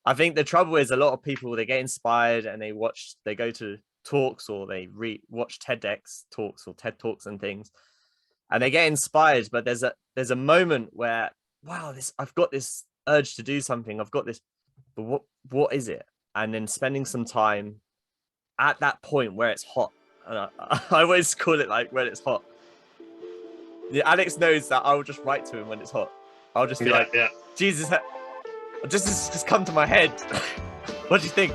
I think the trouble is a lot of people, they get inspired and they go to talks or they watch TEDx talks or TED Talks and things, and they get inspired, but there's a moment where, wow, I've got this urge to do something. I've got this, but what is it? And then spending some time at that point where it's hot. And I always call it like when it's hot. Yeah, Alex knows that I will just write to him when it's hot. I'll just be like, Jesus, just come to my head. What do you think?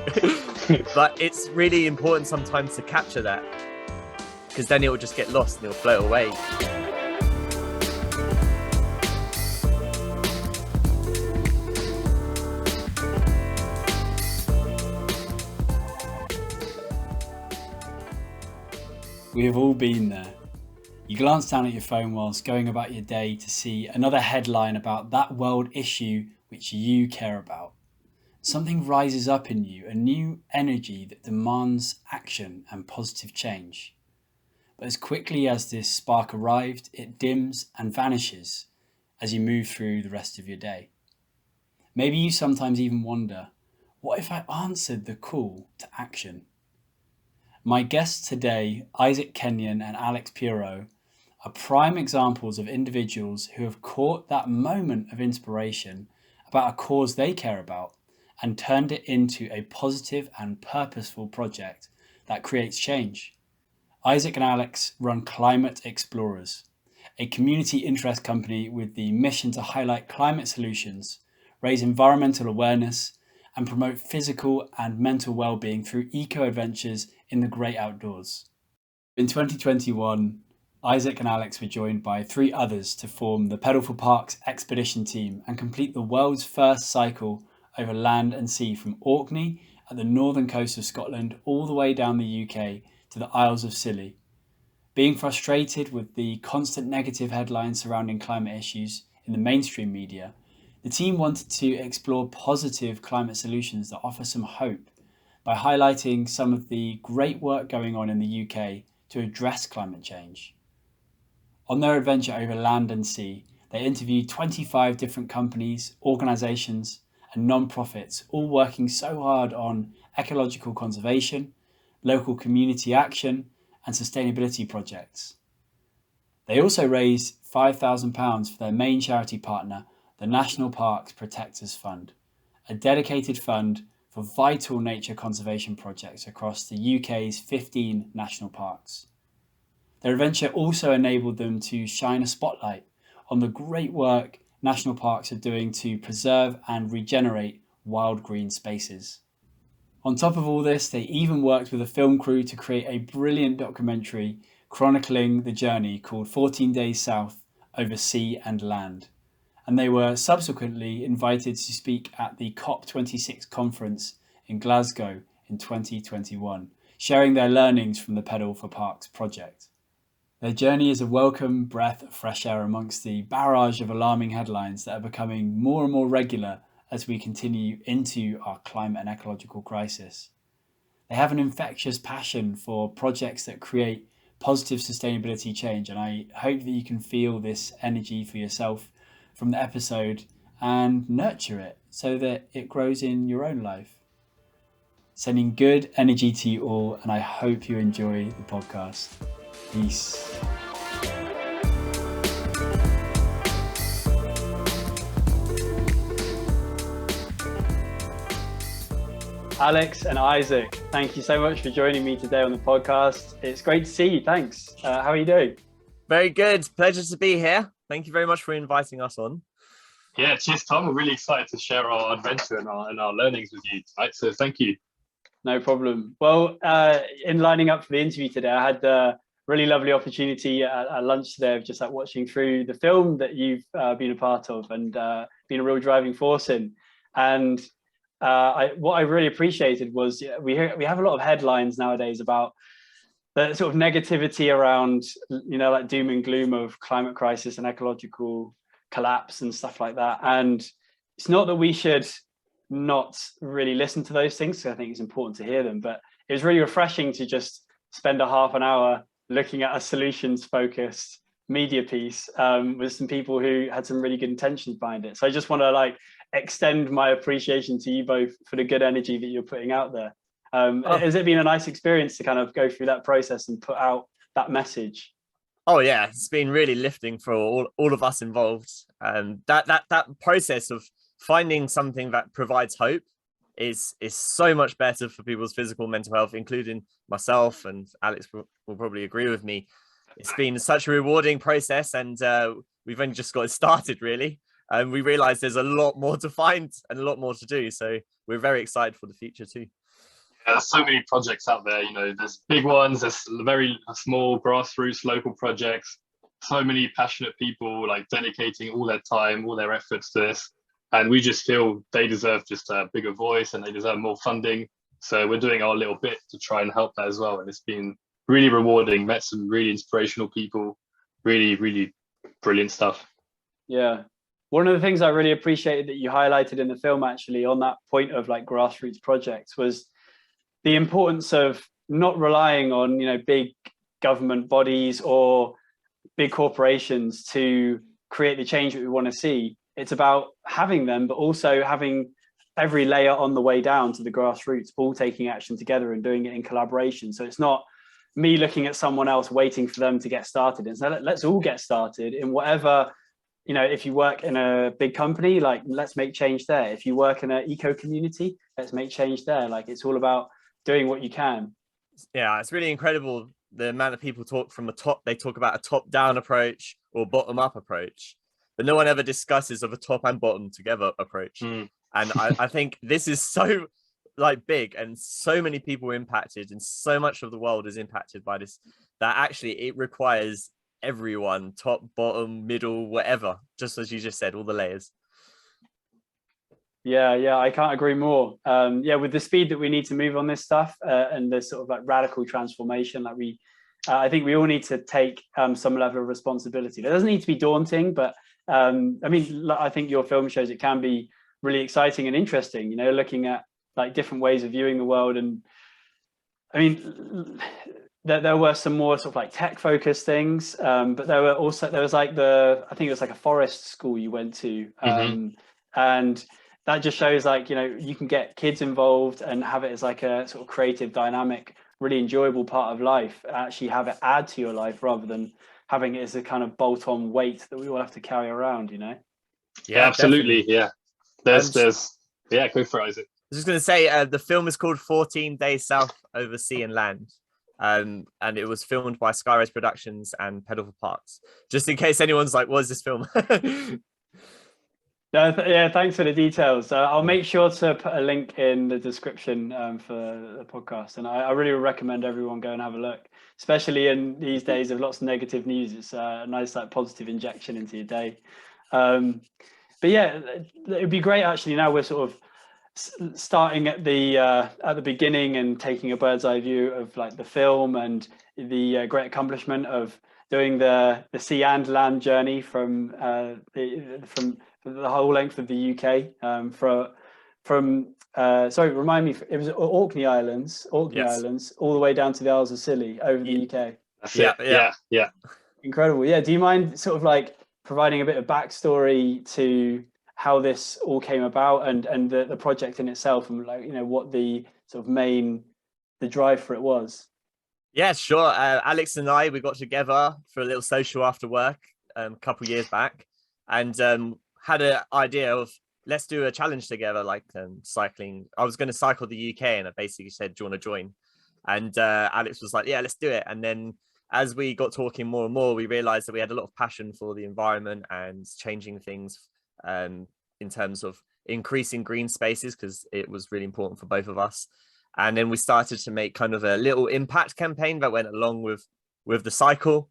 But it's really important sometimes to capture that, because then it will just get lost and it'll float away. We have all been there. You glance down at your phone whilst going about your day to see another headline about that world issue which you care about. Something rises up in you, a new energy that demands action and positive change. But as quickly as this spark arrived, it dims and vanishes as you move through the rest of your day. Maybe you sometimes even wonder, what if I answered the call to action? My guests today, Isaac Kenyon and Alex Pierrot, are prime examples of individuals who have caught that moment of inspiration about a cause they care about and turned it into a positive and purposeful project that creates change. Isaac and Alex run Climate Explorers, a community interest company with the mission to highlight climate solutions, raise environmental awareness, and promote physical and mental well-being through eco-adventures in the great outdoors. In 2021, Isaac and Alex were joined by 3 others to form the Pedal for Parks expedition team and complete the world's first cycle over land and sea from Orkney at the northern coast of Scotland all the way down the UK to the Isles of Scilly. Being frustrated with the constant negative headlines surrounding climate issues in the mainstream media, the team wanted to explore positive climate solutions that offer some hope by highlighting some of the great work going on in the UK to address climate change. On their adventure over land and sea, they interviewed 25 different companies, organisations and non-profits, all working so hard on ecological conservation, local community action and sustainability projects. They also raised £5,000 for their main charity partner, the National Parks Protectors Fund, a dedicated fund for vital nature conservation projects across the UK's 15 national parks. Their adventure also enabled them to shine a spotlight on the great work national parks are doing to preserve and regenerate wild green spaces. On top of all this, they even worked with a film crew to create a brilliant documentary chronicling the journey called 14 Days South over sea and land. And they were subsequently invited to speak at the COP26 conference in Glasgow in 2021, sharing their learnings from the Pedal for Parks project. Their journey is a welcome breath of fresh air amongst the barrage of alarming headlines that are becoming more and more regular as we continue into our climate and ecological crisis. They have an infectious passion for projects that create positive sustainability change, and I hope that you can feel this energy for yourself from the episode and nurture it so that it grows in your own life. Sending good energy to you all, and I hope you enjoy the podcast. Peace. Alex and Isaac, thank you so much for joining me today on the podcast. It's great to see you. Thanks. How are you doing? Very good. Pleasure to be here. Thank you very much for inviting us on. Yeah, cheers, Tom. We're really excited to share our adventure and our learnings with you tonight. So thank you. No problem. Well, in lining up for the interview today, I had a really lovely opportunity at lunch today of just like watching through the film that you've been a part of and been a real driving force in. And what I really appreciated was we have a lot of headlines nowadays about the sort of negativity around, like doom and gloom of climate crisis and ecological collapse and stuff like that. And it's not that we should not really listen to those things, because I think it's important to hear them, but it was really refreshing to just spend a half an hour looking at a solutions focused media piece with some people who had some really good intentions behind it. So I just want to extend my appreciation to you both for the good energy that you're putting out there. Has it been a nice experience to kind of go through that process and put out that message? Oh yeah, it's been really lifting for all of us involved. That process of finding something that provides hope is so much better for people's physical and mental health, including myself, and Alex will probably agree with me. It's been such a rewarding process, and we've only just got it started, really. And we realize there's a lot more to find and a lot more to do. So we're very excited for the future too. Yeah, there's so many projects out there. You know, there's big ones, there's very small grassroots local projects. So many passionate people like dedicating all their time, all their efforts to this. And we just feel they deserve just a bigger voice and they deserve more funding. So we're doing our little bit to try and help that as well. And it's been really rewarding, met some really inspirational people, really, really brilliant stuff. Yeah. One of the things I really appreciated that you highlighted in the film, actually, on that point of like grassroots projects, was the importance of not relying on, you know, big government bodies or big corporations to create the change that we want to see. It's about having them, but also having every layer on the way down to the grassroots, all taking action together and doing it in collaboration. So it's not me looking at someone else waiting for them to get started. It's let's all get started in whatever, you know, if you work in a big company, like let's make change there. If you work in an eco community, let's make change there. Like it's all about doing what you can. Yeah, it's really incredible the amount of people talk from the top. They talk about a top-down approach or bottom-up approach, but no one ever discusses of a top and bottom together approach. And I think this is so like big, and so many people are impacted, and so much of the world is impacted by this, that actually it requires everyone, top, bottom, middle, whatever, just as you just said, all the layers. Yeah, I can't agree more. With the speed that we need to move on this stuff and the sort of like radical transformation, like I think we all need to take some level of responsibility. It doesn't need to be daunting, but I mean, I think your film shows it can be really exciting and interesting, you know, looking at like different ways of viewing the world. And I mean, there were some more sort of like tech focused things, but there was like I think it was like a forest school you went to, and that just shows like, you know, you can get kids involved and have it as like a sort of creative, dynamic, really enjoyable part of life, actually have it add to your life rather than having it as a kind of bolt-on weight that we all have to carry around, you know? Yeah, absolutely. Definitely. Yeah. There's go for it, Isaac. I was just going to say, the film is called 14 Days South Over Sea and Land. And it was filmed by Skyrise Productions and Pedal Parks. Just in case anyone's like, what is this film? Yeah, thanks for the details. I'll make sure to put a link in the description for the podcast. And I really recommend everyone go and have a look, especially in these days of lots of negative news. It's a nice like positive injection into your day. But yeah, it'd be great actually. Now we're sort of starting at the beginning and taking a bird's eye view of like the film and the great accomplishment of doing the sea and land journey from the whole length of the UK, sorry, remind me, it was Orkney Islands, yes. Islands, all the way down to the Isles of Scilly over the UK. That's yeah. Incredible. Yeah. Do you mind sort of like providing a bit of backstory to how this all came about and the project in itself, and like, you know, what the sort of the drive for it was? Yeah, sure. Alex and I, we got together for a little social after work a couple of years back, and had an idea of let's do a challenge together, like cycling. I was going to cycle the UK, and I basically said, do you want to join? And Alex was like, yeah, let's do it. And then as we got talking more and more, we realized that we had a lot of passion for the environment and changing things in terms of increasing green spaces, because it was really important for both of us. And then we started to make kind of a little impact campaign that went along with the cycle.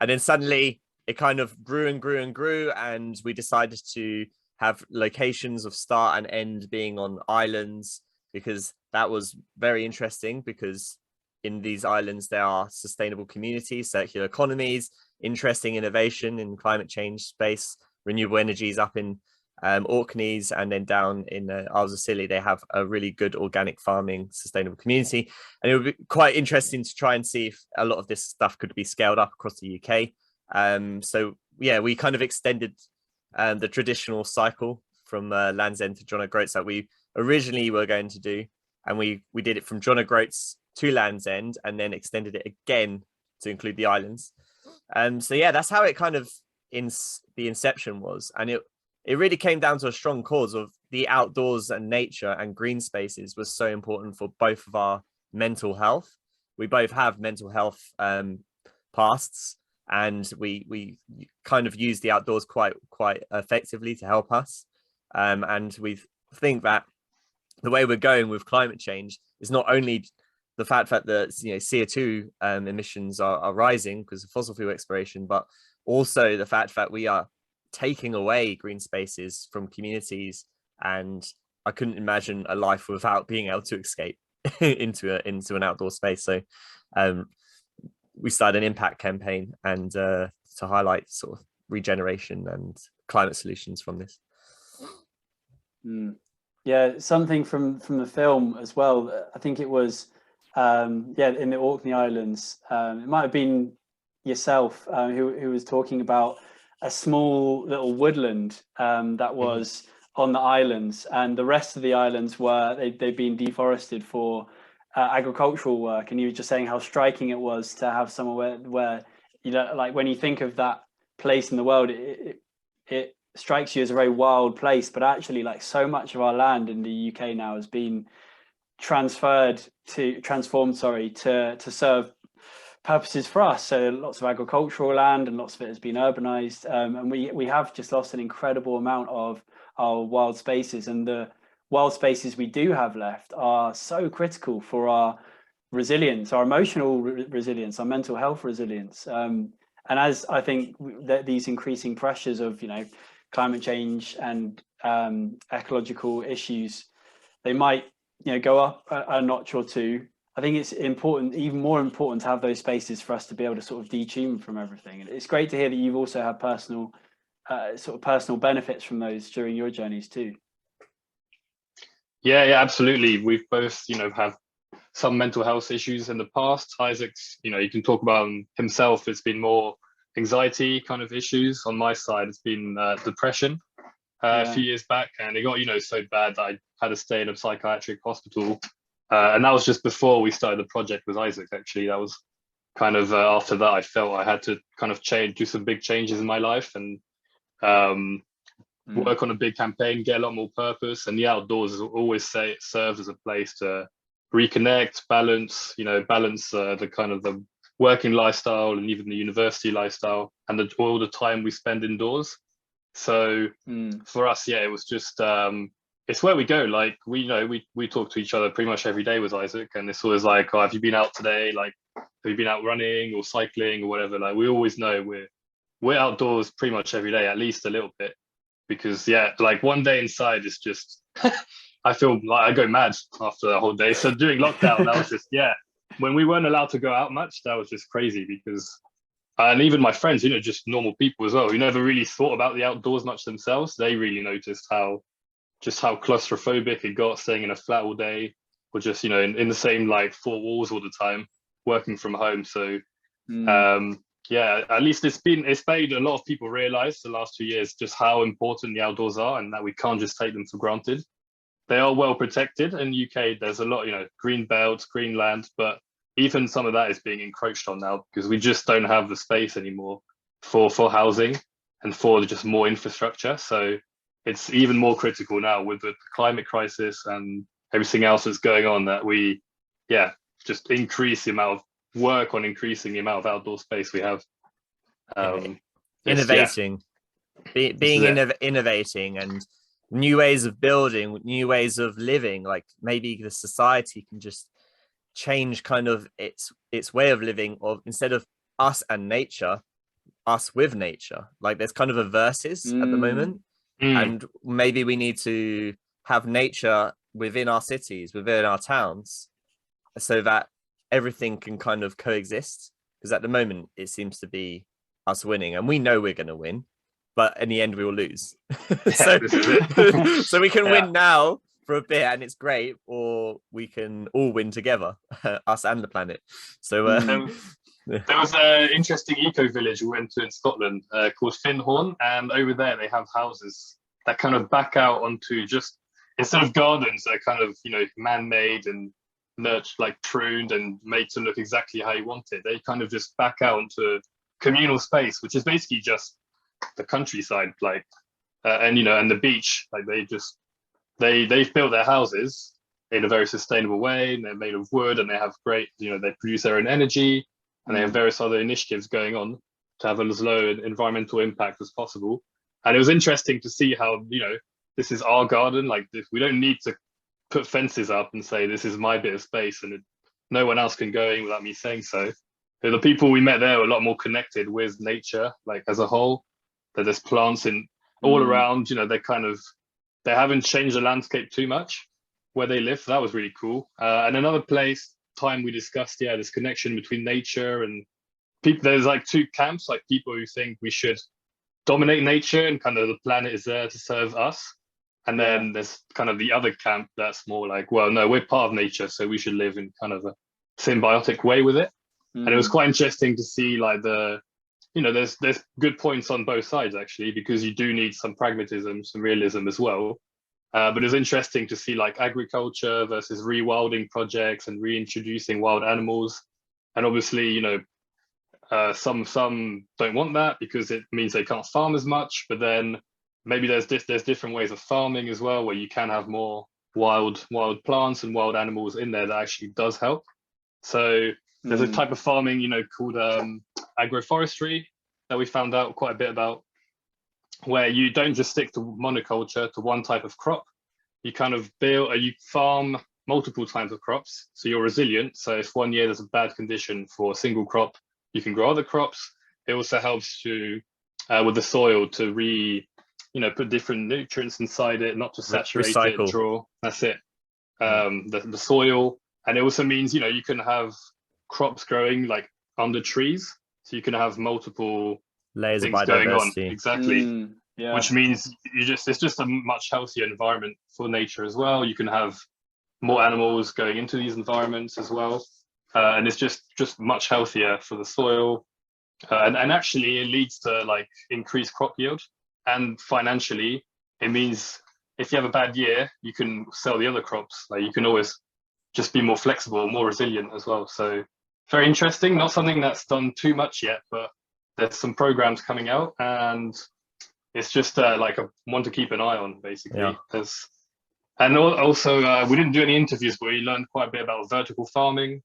And then suddenly it kind of grew and grew and grew. And we decided to have locations of start and end being on islands, because that was very interesting, because in these islands, there are sustainable communities, circular economies, interesting innovation in climate change space, renewable energies up in Orkneys, and then down in Isles of Scilly, they have a really good organic farming sustainable community. And it would be quite interesting to try and see if a lot of this stuff could be scaled up across the UK. So yeah, we kind of extended the traditional cycle from Land's End to John O'Groats that we originally were going to do, and we did it from John O'Groats to Land's End and then extended it again to include the islands. So yeah, that's how it kind of the inception was, and it really came down to a strong cause of the outdoors and nature and green spaces was so important for both of our mental health. We both have mental health pasts, and we kind of use the outdoors quite effectively to help us. And we think that the way we're going with climate change is not only the fact that the CO2 emissions are rising because of fossil fuel exploration, but also the fact that we are taking away green spaces from communities. And I couldn't imagine a life without being able to escape into an outdoor space. So we started an impact campaign and to highlight sort of regeneration and climate solutions from this. Yeah, something from the film as well. I think it was in the Orkney Islands. It might have been yourself who was talking about a small little woodland that was on the islands, and the rest of the islands were they've been deforested for agricultural work. And you were just saying how striking it was to have somewhere where like when you think of that place in the world, it strikes you as a very wild place, but actually like so much of our land in the UK now has been transformed to serve purposes for us. So lots of agricultural land and lots of it has been urbanized, and we have just lost an incredible amount of our wild spaces, and the wild spaces we do have left are so critical for our resilience, our emotional resilience, our mental health resilience. And as I think that these increasing pressures of climate change and ecological issues, they might go up a notch or two. I think it's important, even more important, to have those spaces for us to be able to sort of detune from everything. And it's great to hear that you've also had personal benefits from those during your journeys too. Yeah, absolutely. We've both, have some mental health issues in the past. Isaac's, you can talk about himself. It's been more anxiety kind of issues. On my side, it's been depression a few years back, and it got, so bad that I had to stay in a psychiatric hospital. And that was just before we started the project with Isaac, actually. That was kind of after that, I felt I had to kind of do some big changes in my life and work on a big campaign, get a lot more purpose. And the outdoors, as I always say, it serves as a place to reconnect, balance the kind of the working lifestyle and even the university lifestyle and all the time we spend indoors. So for us, it was just it's where we go. Like we talk to each other pretty much every day with Isaac, and it's always like, oh, have you been out today? Like, have you been out running or cycling or whatever? Like, we always know we're outdoors pretty much every day, at least a little bit, because like one day inside is just I feel like I go mad after the whole day. So during lockdown, that was just when we weren't allowed to go out much, that was just crazy because. And even my friends, just normal people as well, who never really thought about the outdoors much themselves, they really noticed how claustrophobic it got staying in a flat all day, or just in the same like four walls all the time, working from home. So at least it's made a lot of people realize the last 2 years just how important the outdoors are, and that we can't just take them for granted. They are well protected in the UK. There's a lot, green belts, green land, but even some of that is being encroached on now because we just don't have the space anymore for housing and for just more infrastructure. So it's even more critical now with the climate crisis and everything else that's going on that we, just increase the amount of work on increasing the amount of outdoor space we have. Innovating, innovating and new ways of building, new ways of living. Like maybe the society can just change kind of its way of living, or instead of us and nature, us with nature. Like there's kind of a versus at the moment. And maybe we need to have nature within our cities, within our towns, so that everything can kind of coexist. Because at the moment, it seems to be us winning, and we know we're going to win, but in the end, we will lose. So we can win now for a bit, and it's great, or we can all win together, us and the planet. So there was an interesting eco village we went to in Scotland called Finhorn, and over there they have houses that kind of back out onto just, instead of gardens that are kind of, you know, man-made and nurtured, like pruned and made to look exactly how you want it, they kind of just back out into communal space, which is basically just the countryside, like, and, you know, and the beach. Like they've built their houses in a very sustainable way, and they're made of wood, and they have great, you know, they produce their own energy, and they have various other initiatives going on to have as low environmental impact as possible. And it was interesting to see how, you know, this is our garden. Like, we don't need to put fences up and say this is my bit of space and no one else can go in without me saying so. The people we met there were a lot more connected with nature, like as a whole. That there's plants in all around. You know, they haven't changed the landscape too much where they live. So that was really cool. And another time we discussed, this connection between nature and people. There's like two camps, like people who think we should dominate nature and kind of the planet is there to serve us. And then there's kind of the other camp that's more like, well, no, we're part of nature, so we should live in kind of a symbiotic way with it. And it was quite interesting to see, like, there's good points on both sides, actually, because you do need some pragmatism, some realism as well. But it was interesting to see, like, agriculture versus rewilding projects and reintroducing wild animals. And obviously, you know, some don't want that because it means they can't farm as much. But then maybe there's different ways of farming as well, where you can have more wild plants and wild animals in there that actually does help. So there's a type of farming, you know, called agroforestry that we found out quite a bit about, where you don't just stick to monoculture, to one type of crop. You kind of you farm multiple types of crops, so you're resilient. So if one year there's a bad condition for a single crop, you can grow other crops. It also helps to with the soil to put different nutrients inside it, not to saturate it, that's it. The soil. And it also means, you know, you can have crops growing like under trees, so you can have multiple layers of things going on. biodiversity. Exactly. Which means it's just a much healthier environment for nature as well. You can have more animals going into these environments as well, and it's just much healthier for the soil, and actually it leads to like increased crop yield. And financially, it means if you have a bad year, you can sell the other crops. Like, you can always just be more flexible, more resilient as well. So very interesting. Not something that's done too much yet, but there's some programs coming out, and it's just like a one to keep an eye on, basically. And also, we didn't do any interviews, but we learned quite a bit about vertical farming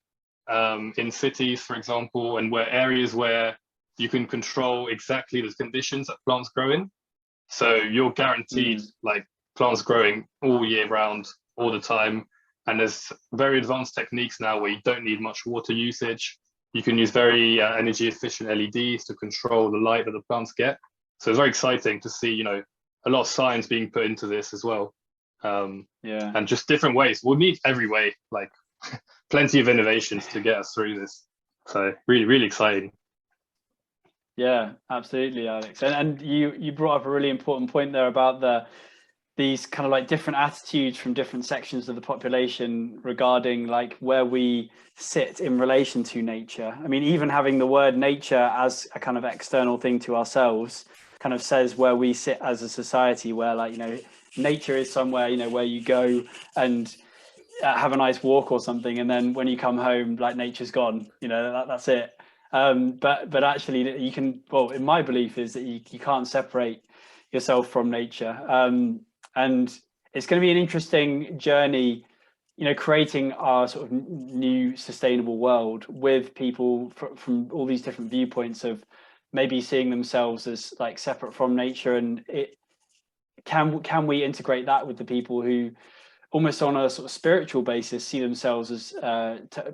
in cities, for example, and areas where you can control exactly the conditions that plants grow in. So you're guaranteed like plants growing all year round, all the time. And there's very advanced techniques now where you don't need much water usage. You can use very energy efficient LEDs to control the light that the plants get. So it's very exciting to see, you know, a lot of science being put into this as well. And just different ways. We'll need every way, like plenty of innovations to get us through this. So really, really exciting. Yeah, absolutely, Alex. And you brought up a really important point there about these kind of like different attitudes from different sections of the population regarding like where we sit in relation to nature. I mean, even having the word nature as a kind of external thing to ourselves kind of says where we sit as a society, where, like, you know, nature is somewhere, you know, where you go and have a nice walk or something, and then when you come home, like, nature's gone, you know, that's it. But actually you can, well, in my belief is that you can't separate yourself from nature. And it's going to be an interesting journey, you know, creating our sort of new sustainable world with people from all these different viewpoints of maybe seeing themselves as like separate from nature. And can we integrate that with the people who almost on a sort of spiritual basis see themselves as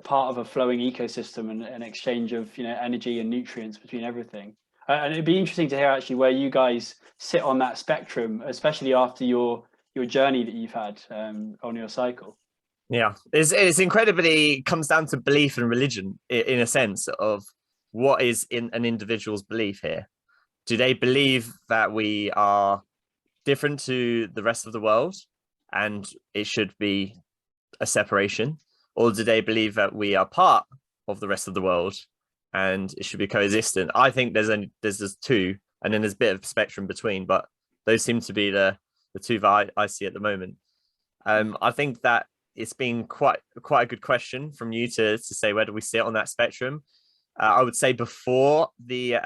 part of a flowing ecosystem and an exchange of, you know, energy and nutrients between everything. And it'd be interesting to hear actually where you guys sit on that spectrum, especially after your journey that you've had on your cycle. Yeah, it's incredibly comes down to belief and religion in a sense of what is in an individual's belief here. Do they believe that we are different to the rest of the world and it should be a separation, or do they believe that we are part of the rest of the world and it should be coexistent? I think there's just two, and then there's a bit of spectrum between, but those seem to be the the two that I see at the moment. I think that it's been quite a good question from you to say, where do we sit on that spectrum? I would say before the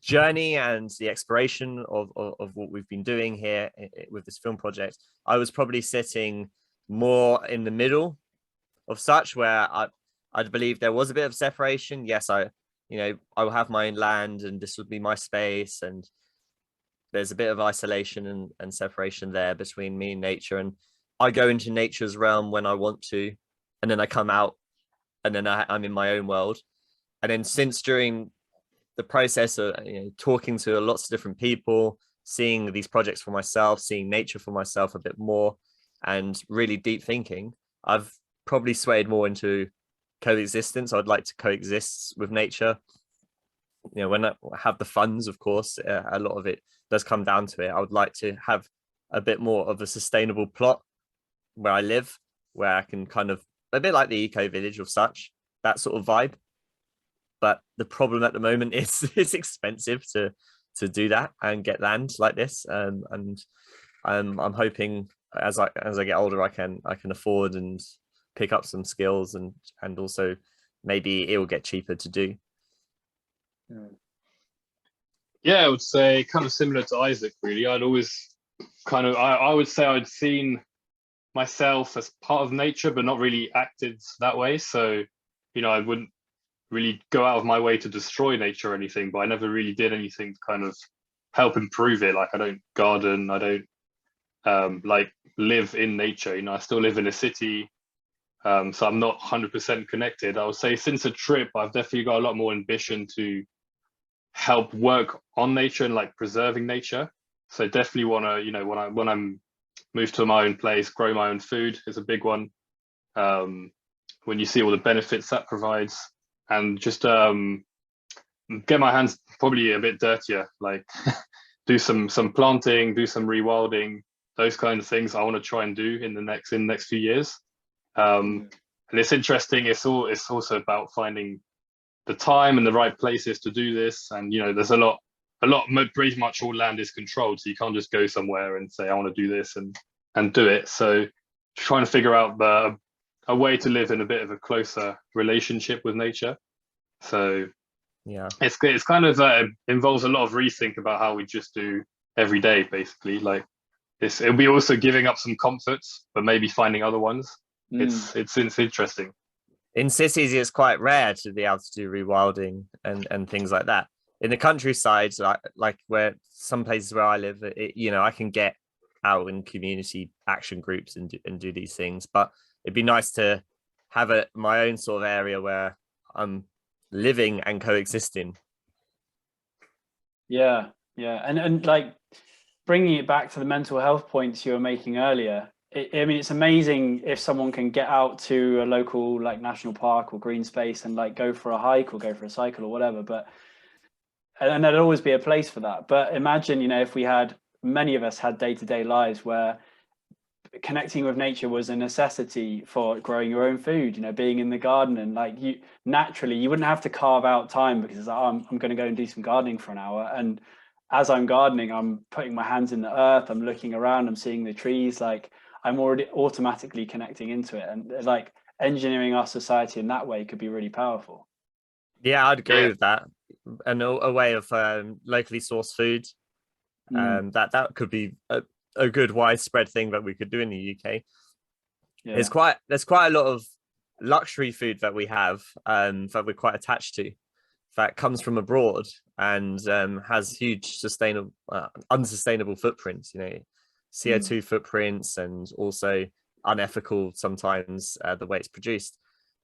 journey and the exploration of what we've been doing here with this film project, I was probably sitting more in the middle of such, where I believe there was a bit of separation. Yes, I will have my own land and this would be my space, and there's a bit of isolation and separation there between me and nature, and I go into nature's realm when I want to, and then I come out, and then I'm in my own world. And then since during the process of talking to lots of different people, seeing these projects for myself, seeing nature for myself a bit more, and really deep thinking, I've probably swayed more into coexistence. I'd like to coexist with nature. When I have the funds, of course, a lot of it does come down to it. I would like to have a bit more of a sustainable plot where I live, where I can kind of, a bit like the eco village of such, that sort of vibe. But the problem at the moment is it's expensive to do that and get land like this. And I'm hoping as I get older, I can afford and pick up some skills, and also maybe it will get cheaper to do. Yeah, I would say kind of similar to Isaac, really. I'd always I would say I'd seen myself as part of nature, but not really acted that way. So, I wouldn't really go out of my way to destroy nature or anything, but I never really did anything to kind of help improve it. Like, I don't garden, I don't like live in nature. I still live in a city, so I'm not 100% connected. I would say since a trip, I've definitely got a lot more ambition to help work on nature and like preserving nature. So definitely want to, when I'm moved to my own place, grow my own food is a big one. When you see all the benefits that provides, and just get my hands probably a bit dirtier, like do some planting, do some rewilding, those kind of things I want to try and do in the next few years. And it's interesting. It's also about finding the time and the right places to do this. And there's a lot. Pretty much all land is controlled, so you can't just go somewhere and say I want to do this and do it. So trying to figure out a way to live in a bit of a closer relationship with nature. So yeah, it's kind of involves a lot of rethink about how we just do every day, basically. Like it'll be also giving up some comforts, but maybe finding other ones. It's interesting. In cities, it's quite rare to be able to do rewilding and things like that. In the countryside, like where some places where I live, I can get out in community action groups and do these things. But it'd be nice to have my own sort of area where I'm living and coexisting. Yeah, and like bringing it back to the mental health points you were making earlier. It's amazing if someone can get out to a local like national park or green space and like go for a hike or go for a cycle or whatever. And there'd always be a place for that. But imagine, if many of us had day-to-day lives where connecting with nature was a necessity for growing your own food, being in the garden, and like you wouldn't have to carve out time because it's like, I'm going to go and do some gardening for an hour. And as I'm gardening, I'm putting my hands in the earth, I'm looking around, I'm seeing the trees, like I'm already automatically connecting into it. And like engineering our society in that way could be really powerful. Yeah, I'd agree with that. And a way of locally sourced food, that could be a good widespread thing that we could do in the UK. Yeah. There's quite a lot of luxury food that we have that we're quite attached to, that comes from abroad and has huge unsustainable footprints, CO2 footprints, and also unethical sometimes the way it's produced.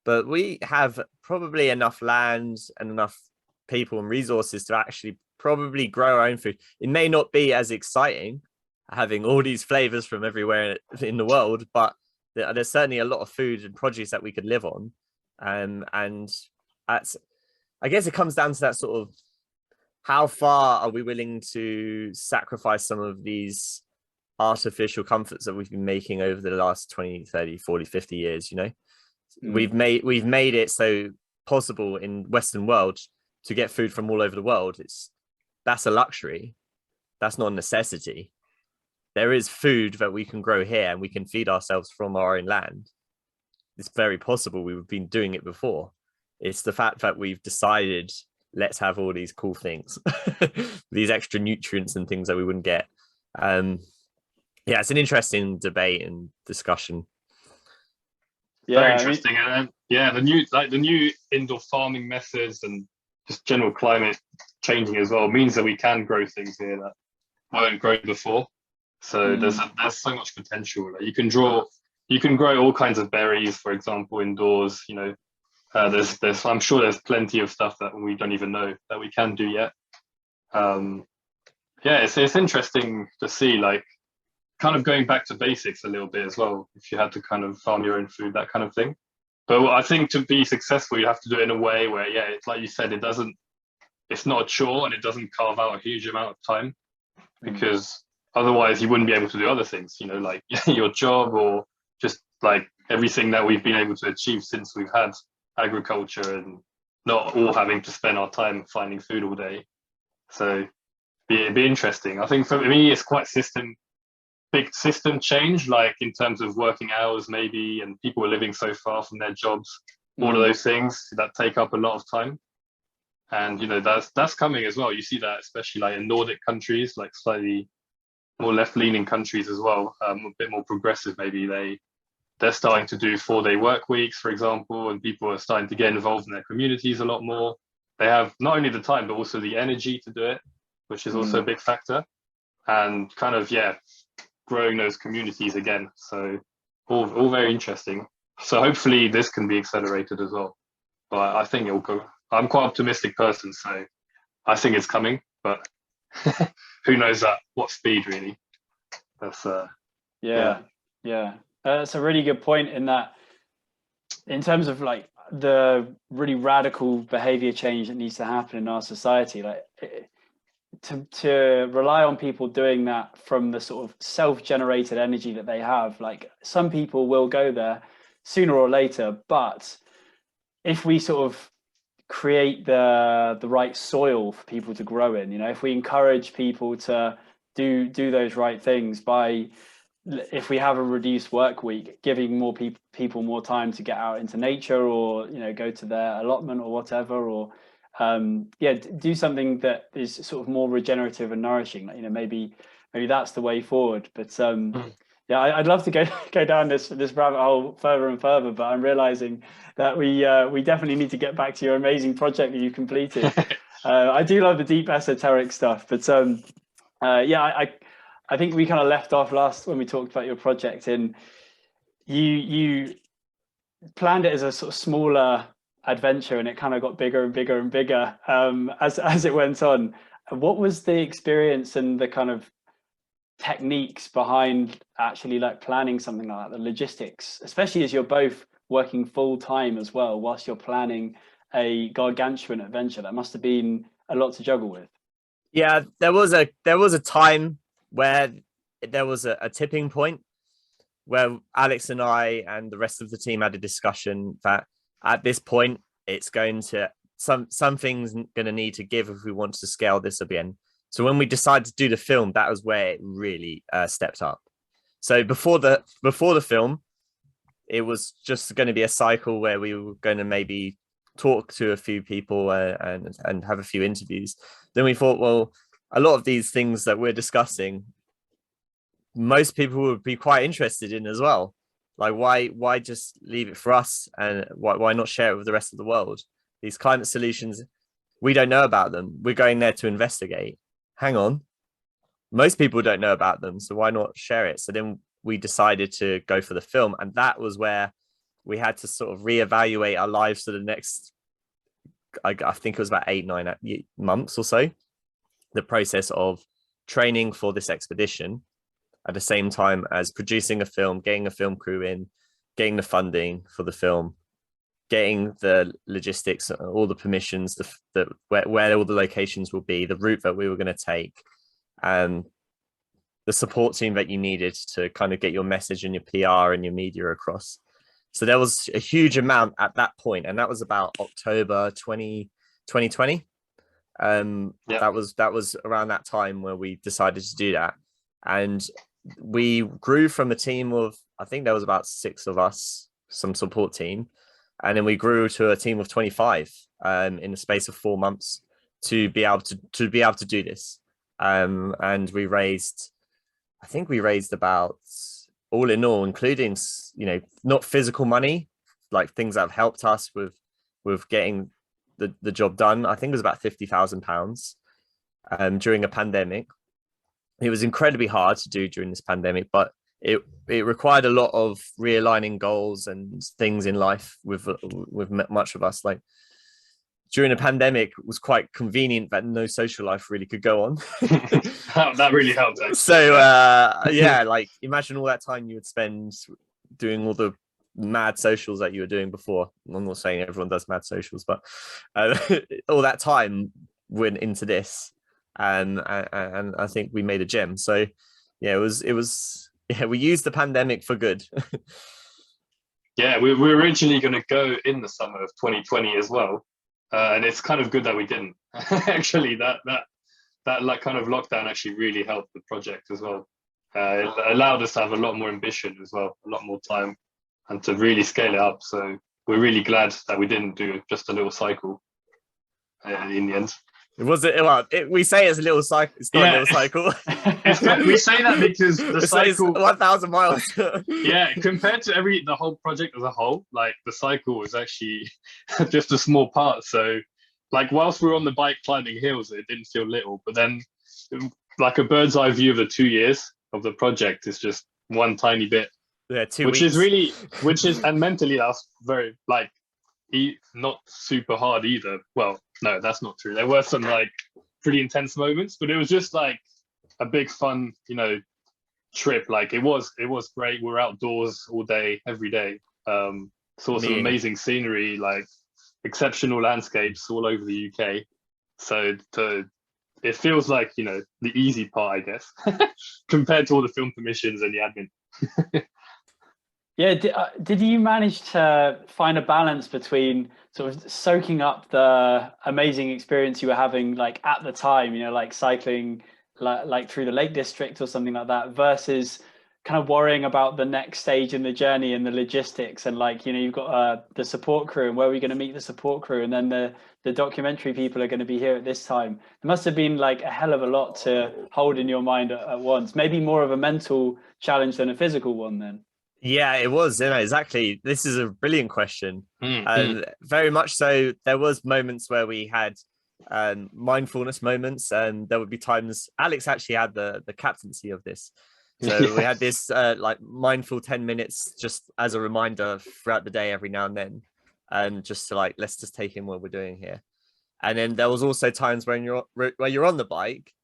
But we have probably enough land and enough people and resources to actually probably grow our own food. It may not be as exciting having all these flavors from everywhere in the world, but there's certainly a lot of food and produce that we could live on. And I guess it comes down to that sort of, how far are we willing to sacrifice some of these artificial comforts that we've been making over the last 20, 30, 40, 50 years, We've made it so possible in Western world to get food from all over the world. That's a luxury. That's not a necessity. there is food that we can grow here and we can feed ourselves from our own land, it's very possible we've been doing it before. It's the fact that we've decided, let's have all these cool things, these extra nutrients and things that we wouldn't get. Yeah, it's an interesting debate and discussion. Yeah, very interesting. And yeah, the new indoor farming methods and just general climate changing as well means that we can grow things here that weren't grown before. So there's so much potential. Like you can grow all kinds of berries, for example, indoors. You know, there's I'm sure there's plenty of stuff that we don't even know that we can do yet. Yeah, it's interesting to see, like, kind of going back to basics a little bit as well. If you had to kind of farm your own food, that kind of thing. But I think to be successful, you have to do it in a way where, yeah, it's like you said, it's not a chore and it doesn't carve out a huge amount of time, because otherwise you wouldn't be able to do other things, you know, like your job or just like everything that we've been able to achieve since we've had agriculture and not all having to spend our time finding food all day. So it'd be interesting. I think for me, it's quite big system change, like in terms of working hours maybe, and people are living so far from their jobs, all of those things that take up a lot of time. And, you know, that's coming as well. You see that especially like in Nordic countries, like slightly more left-leaning countries as well, a bit more progressive maybe. They're starting to do 4-day work weeks, for example, and people are starting to get involved in their communities a lot more. They have not only the time, but also the energy to do it, which is also a big factor. And kind of, yeah, growing those communities again. So all very interesting. So hopefully this can be accelerated as well. But I think it'll go. I'm quite an optimistic person, so I think it's coming, but who knows at what speed, really. That's yeah. That's a really good point, in that, in terms of like the really radical behavior change that needs to happen in our society, like to rely on people doing that from the sort of self-generated energy that they have. Like, some people will go there sooner or later, but if we sort of create the right soil for people to grow in, you know, if we encourage people to do those right things by, if we have a reduced work week, giving more people more time to get out into nature, or, you know, go to their allotment or whatever, or do something that is sort of more regenerative and nourishing. Like, you know, maybe that's the way forward. But yeah, I'd love to go down this rabbit hole further and further, but I'm realizing that we definitely need to get back to your amazing project that you've completed. I do love the deep esoteric stuff, but I think we kind of left off last when we talked about your project, and you planned it as a sort of smaller adventure, and it kind of got bigger and bigger and bigger as it went on. What was the experience and the kind of techniques behind actually like planning something like that, the logistics, especially as you're both working full time as well whilst you're planning a gargantuan adventure? That must have been a lot to juggle with. Yeah, there was a time where there was a tipping point where Alex and I and the rest of the team had a discussion that at this point it's going to something's going to need to give if we want to scale this again. So when we decided to do the film, that was where it really stepped up. So before the film, it was just going to be a cycle where we were going to maybe talk to a few people and have a few interviews. Then we thought, well, a lot of these things that we're discussing, most people would be quite interested in as well. Like, why just leave it for us, and why not share it with the rest of the world? These climate solutions, we don't know about them. We're going there to investigate. Hang on, most people don't know about them, so why not share it? So then we decided to go for the film, and that was where we had to sort of reevaluate our lives for the next, I think it was about 8-9 months or so, the process of training for this expedition at the same time as producing a film, getting a film crew in, getting the funding for the film, getting the logistics, all the permissions, where all the locations will be, the route that we were going to take, and the support team that you needed to kind of get your message and your PR and your media across. So there was a huge amount at that point, and that was about October 2020. That was around that time where we decided to do that. And we grew from a team of, I think there was about 6 of us, some support team, and then we grew to a team of 25 in the space of 4 months to be able to do this. And we raised, I think we raised about, all in all, including, you know, not physical money, like things that have helped us with getting the job done. I think it was about £50,000 during a pandemic. It was incredibly hard to do during this pandemic, but it required a lot of realigning goals and things in life with much of us. Like during a pandemic, it was quite convenient that no social life really could go on. That really helped, actually. So yeah, like imagine all that time you would spend doing all the mad socials that you were doing before. I'm not saying everyone does mad socials, but all that time went into this, and I think we made a gem. So yeah, it was yeah, we used the pandemic for good. Yeah, we were originally going to go in the summer of 2020 as well, and it's kind of good that we didn't. Actually, that like kind of lockdown actually really helped the project as well. It allowed us to have a lot more ambition as well, a lot more time, and to really scale it up. So we're really glad that we didn't do just a little cycle in the end. We say it's a little cycle. It's not a little cycle. We say that because the cycle 1,000 miles. Yeah, compared to the whole project as a whole, like the cycle was actually just a small part. So like whilst we were on the bike climbing hills, it didn't feel little, but then like a bird's eye view of the 2 years of the project is just one tiny bit. Yeah, 2 which weeks. is and mentally that's very like not super hard either. Well, no, that's not true. There were some like pretty intense moments, but it was just like a big fun, you know, trip. Like it was great. We were outdoors all day, every day. Saw some amazing scenery, like exceptional landscapes all over the UK. So it feels like, you know, the easy part, I guess, compared to all the film permissions and the admin. Yeah, did you manage to find a balance between sort of soaking up the amazing experience you were having, like at the time, you know, like cycling like through the Lake District or something like that, versus kind of worrying about the next stage in the journey and the logistics, and like, you know, you've got the support crew, and where are we going to meet the support crew, and then the documentary people are going to be here at this time. It must have been like a hell of a lot to hold in your mind at once, maybe more of a mental challenge than a physical one then. Yeah, it was, you know, exactly. This is a brilliant question. Very much so. There was moments where we had mindfulness moments, and there would be times Alex actually had the captaincy of this. So we had this like mindful 10 minutes just as a reminder throughout the day every now and then, and just to like, let's just take in what we're doing here. And then there was also times when you're on the bike,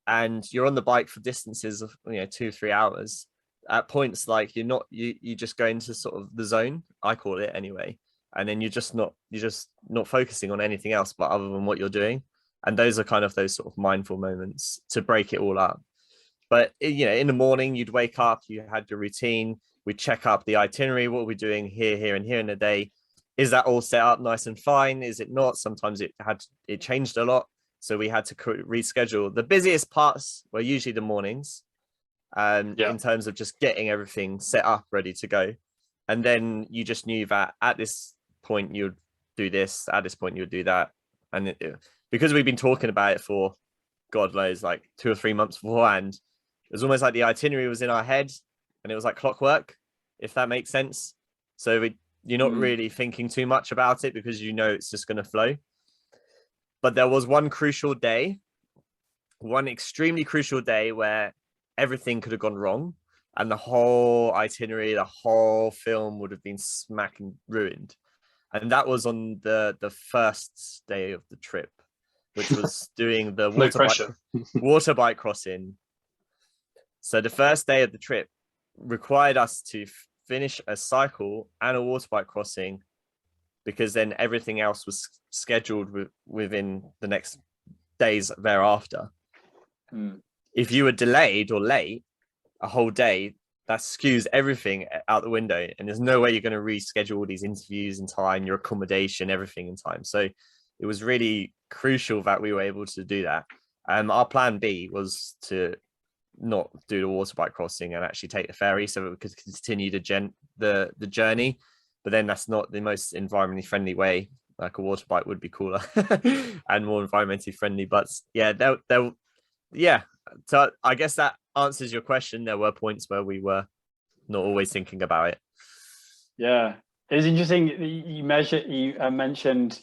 and you're on the bike for distances of, you know, 2-3 hours. At points like you just go into sort of the zone, I call it anyway, and then you're just not focusing on anything else but other than what you're doing. And those are kind of those sort of mindful moments to break it all up. But you know, in the morning you'd wake up, you had your routine, we'd check up the itinerary, what we're doing here and here in the day. Is that all set up nice and fine? Is it not? Sometimes it changed a lot, so we had to reschedule. The busiest parts were usually the mornings, in terms of just getting everything set up, ready to go. And then you just knew that at this point you'd do this, at this point you'd do that. And because we've been talking about it for God knows, like 2 or 3 months beforehand, it was almost like the itinerary was in our head, and it was like clockwork, if that makes sense. So you're not really thinking too much about it because you know it's just going to flow. But there was one extremely crucial day where everything could have gone wrong, and the whole itinerary, the whole film would have been smacking ruined. And that was on the first day of the trip, which was doing the water bike crossing. So the first day of the trip required us to finish a cycle and a water bike crossing, because then everything else was scheduled within the next days thereafter. If you were delayed or late a whole day, that skews everything out the window, and there's no way you're going to reschedule all these interviews in time, your accommodation, everything in time. So it was really crucial that we were able to do that. Our plan B was to not do the water bike crossing and actually take the ferry so that we could continue the journey. But then that's not the most environmentally friendly way. Like a water bike would be cooler and more environmentally friendly. But yeah, yeah. So I guess that answers your question. There were points where we were not always thinking about it. Yeah, it was interesting. You mentioned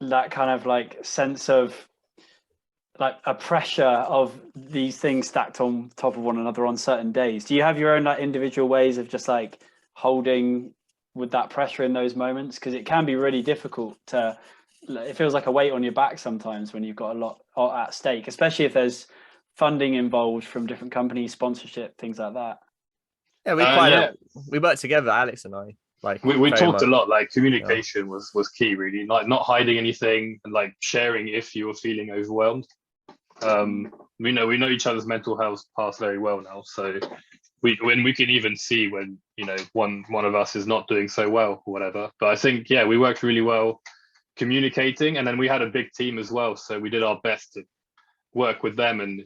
that kind of like sense of like a pressure of these things stacked on top of one another on certain days. Do you have your own like individual ways of just like holding with that pressure in those moments? Because it can be really difficult to, it feels like a weight on your back sometimes when you've got a lot at stake, especially if there's funding involved from different companies, sponsorship, things like that. Yeah, we worked together, Alex and I. Like we talked much. a lot. Like communication was key, really. Like not hiding anything and like sharing if you were feeling overwhelmed. We know each other's mental health path very well now, so we can even see when one of us is not doing so well or whatever. But I think we worked really well communicating, and then we had a big team as well, so we did our best to work with them and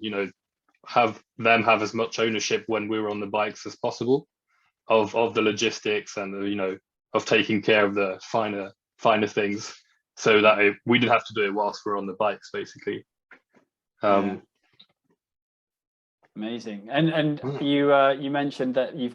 have them have as much ownership when we were on the bikes as possible of the logistics and of taking care of the finer things, so that we didn't have to do it whilst we're on the bikes, basically. Amazing. And you mentioned that you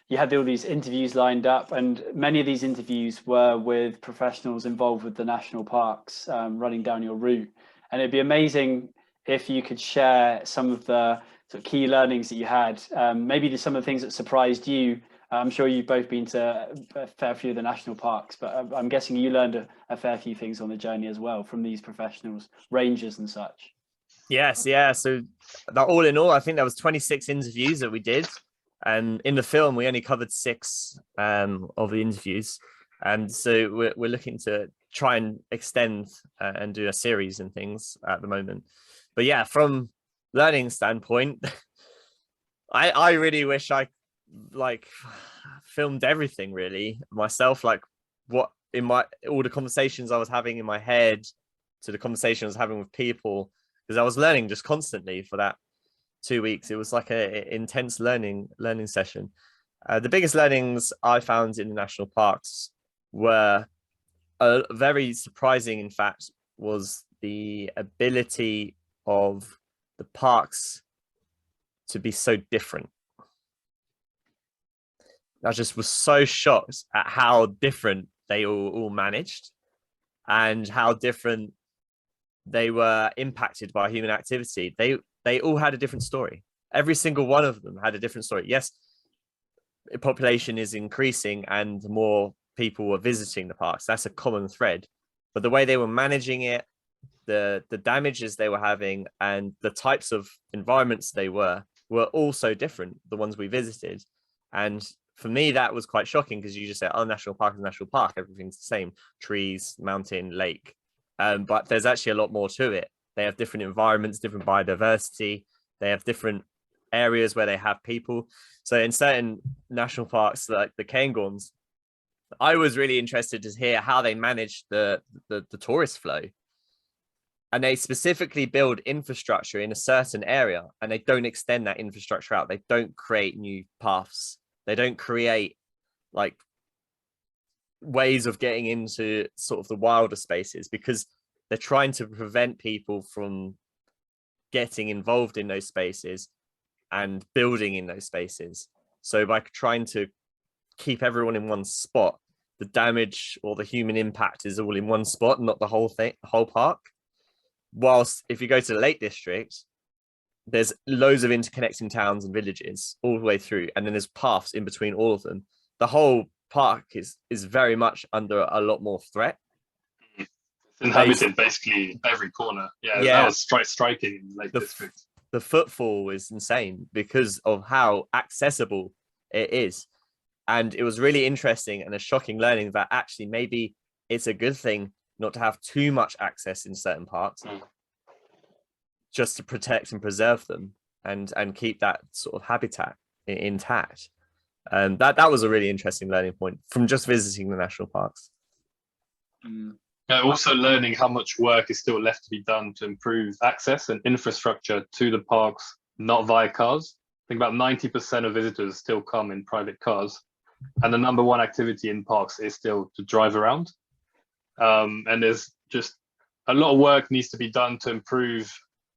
had all these interviews lined up, and many of these interviews were with professionals involved with the national parks, running down your route. And it'd be amazing if you could share some of the sort of key learnings that you had, maybe some of the things that surprised you. I'm sure you've both been to a fair few of the national parks, but I'm guessing you learned a fair few things on the journey as well from these professionals, rangers and such. Yes, yeah. So that all in all, I think there was 26 interviews that we did. And in the film, we only covered 6 of the interviews. And so we're looking to try and extend and do a series and things at the moment. But yeah, from learning standpoint, I really wish I like filmed everything really myself, like what in all the conversations I was having in my head to the conversations I was having with people, because I was learning just constantly for that 2 weeks. It was like a intense learning session. The biggest learnings I found in the national parks were very surprising, in fact, was the ability of the parks to be so different. I just was so shocked at how different they all managed and how different they were impacted by human activity. They all had a different story. Every single one of them had a different story. Yes, the population is increasing and more people were visiting the parks. That's a common thread. But the way they were managing it, the damages they were having, and the types of environments they were also different, the ones we visited. And for me, that was quite shocking, because you just say, oh, national park is national park. Everything's the same. Trees, mountain, lake. But there's actually a lot more to it. They have different environments, different biodiversity. They have different areas where they have people. So in certain national parks, like the Cairngorms, I was really interested to hear how they manage the tourist flow. And they specifically build infrastructure in a certain area, and they don't extend that infrastructure out. They don't create new paths. They don't create like ways of getting into sort of the wilder spaces, because they're trying to prevent people from getting involved in those spaces and building in those spaces. So by trying to keep everyone in one spot, the damage or the human impact is all in one spot, not the whole thing, the whole park. Whilst if you go to the Lake District, there's loads of interconnecting towns and villages all the way through, and then there's paths in between all of them. The whole park is very much under a lot more threat. It's inhabited basically every corner. Yeah, that was striking in Lake District. The footfall is insane because of how accessible it is. And it was really interesting and a shocking learning that actually maybe it's a good thing not to have too much access in certain parts, just to protect and preserve them and keep that sort of habitat intact. That was a really interesting learning point from just visiting the national parks. Also learning how much work is still left to be done to improve access and infrastructure to the parks not via cars. I think about 90% of visitors still come in private cars. And the number one activity in parks is still to drive around. And there's just a lot of work needs to be done to improve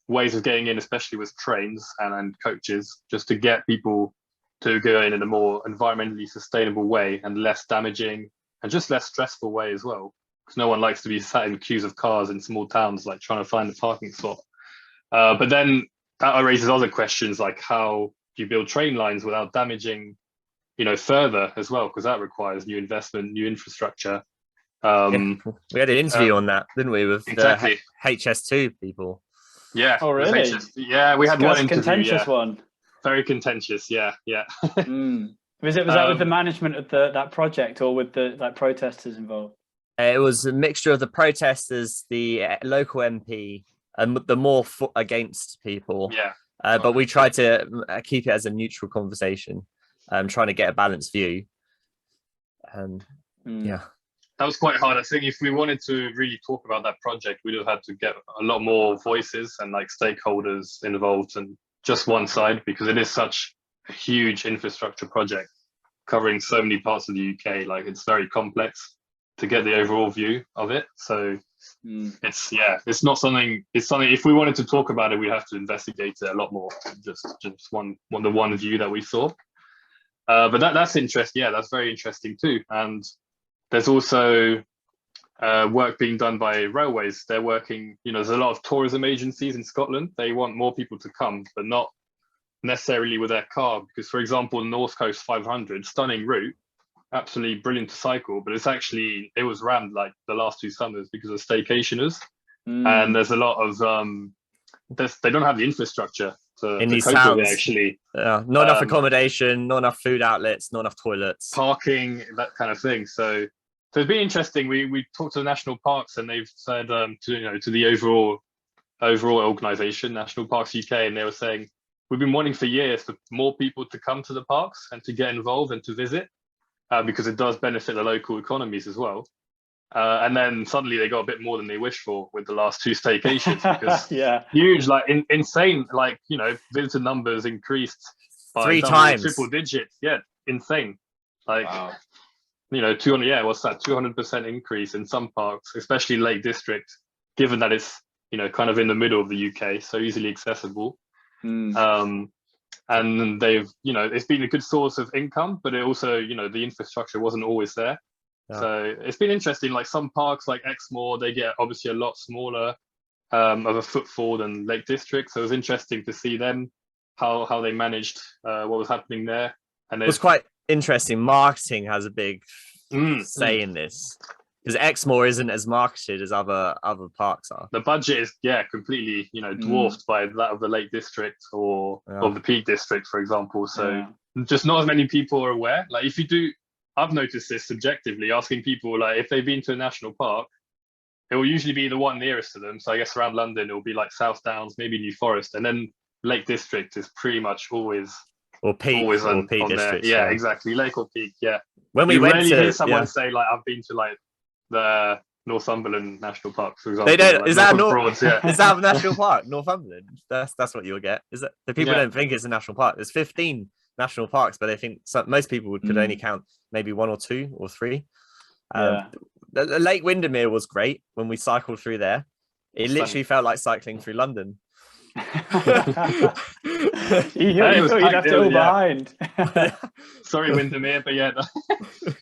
ways of getting in, especially with trains and coaches, just to get people to go in a more environmentally sustainable way and less damaging and just less stressful way as well. Because no one likes to be sat in queues of cars in small towns, like trying to find a parking spot. But then that raises other questions, like how do you build train lines without damaging, further as well? Because that requires new investment, new infrastructure. We had an interview on that, didn't we, with exactly the HS2 people? Yeah. Oh, really? Yeah, we had one interview. Contentious one. Very contentious. Yeah. Was that with the management of that project, or with the protesters involved? It was a mixture of the protesters, the local MP, and the more against people. Yeah. But we tried to keep it as a neutral conversation, trying to get a balanced view. Yeah. That was quite hard. I think if we wanted to really talk about that project, we'd have had to get a lot more voices and like stakeholders involved, and just one side, because it is such a huge infrastructure project covering so many parts of the UK. Like, it's very complex to get the overall view of it. So it's not something. It's something. If we wanted to talk about it, we have to investigate it a lot more. Just the one view that we saw. But that's interesting. Yeah, that's very interesting too. And there's also work being done by railways. They're working, there's a lot of tourism agencies in Scotland. They want more people to come, but not necessarily with their car. Because, for example, North Coast 500, stunning route, absolutely brilliant to cycle, but it was rammed like the last 2 summers because of staycationers. And there's a lot of, they don't have the infrastructure in these cope towns, with it, actually. Not enough accommodation, not enough food outlets, not enough toilets, parking, that kind of thing. So it's been interesting. We talked to the national parks, and they've said to the overall organization, National Parks UK, and they were saying, we've been wanting for years for more people to come to the parks and to get involved and to visit, because it does benefit the local economies as well. And then suddenly they got a bit more than they wished for with the last 2 staycations, because huge, like insane, like, visitor numbers increased by 3 times, triple digits. Yeah, insane. Like, wow. 200% increase in some parks, especially Lake District, given that it's, kind of in the middle of the UK, so easily accessible. And they've, it's been a good source of income, but it also, the infrastructure wasn't always there. Yeah. So it's been interesting. Like, some parks like Exmoor, they get obviously a lot smaller of a footfall than Lake District. So it was interesting to see them, how they managed what was happening there. And it was quite interesting. Marketing has a big say in this, because Exmoor isn't as marketed as other parks are. The budget is completely dwarfed by that of the Lake District or the Peak District, for example. So just not as many people are aware. Like, if you do, I've noticed this subjectively, asking people, like, if they've been to a national park, it will usually be the one nearest to them. So I guess around London, it will be like South Downs, maybe New Forest, and then Lake District is pretty much always Peak on District. there. Yeah, exactly. Lake or Peak. Yeah. When we went to hear someone say, like, I've been to like the Northumberland National Park, for example. They don't. Like, is that Broads, is that a national park? Northumberland. That's what you'll get. Is that the people don't think it's a national park? There's 15 national parks, but they think most people could only count maybe 1 or 2 or 3. The Lake Windermere was great when we cycled through there. It literally felt like cycling through London. You'd have to all behind. Sorry, Windermere, but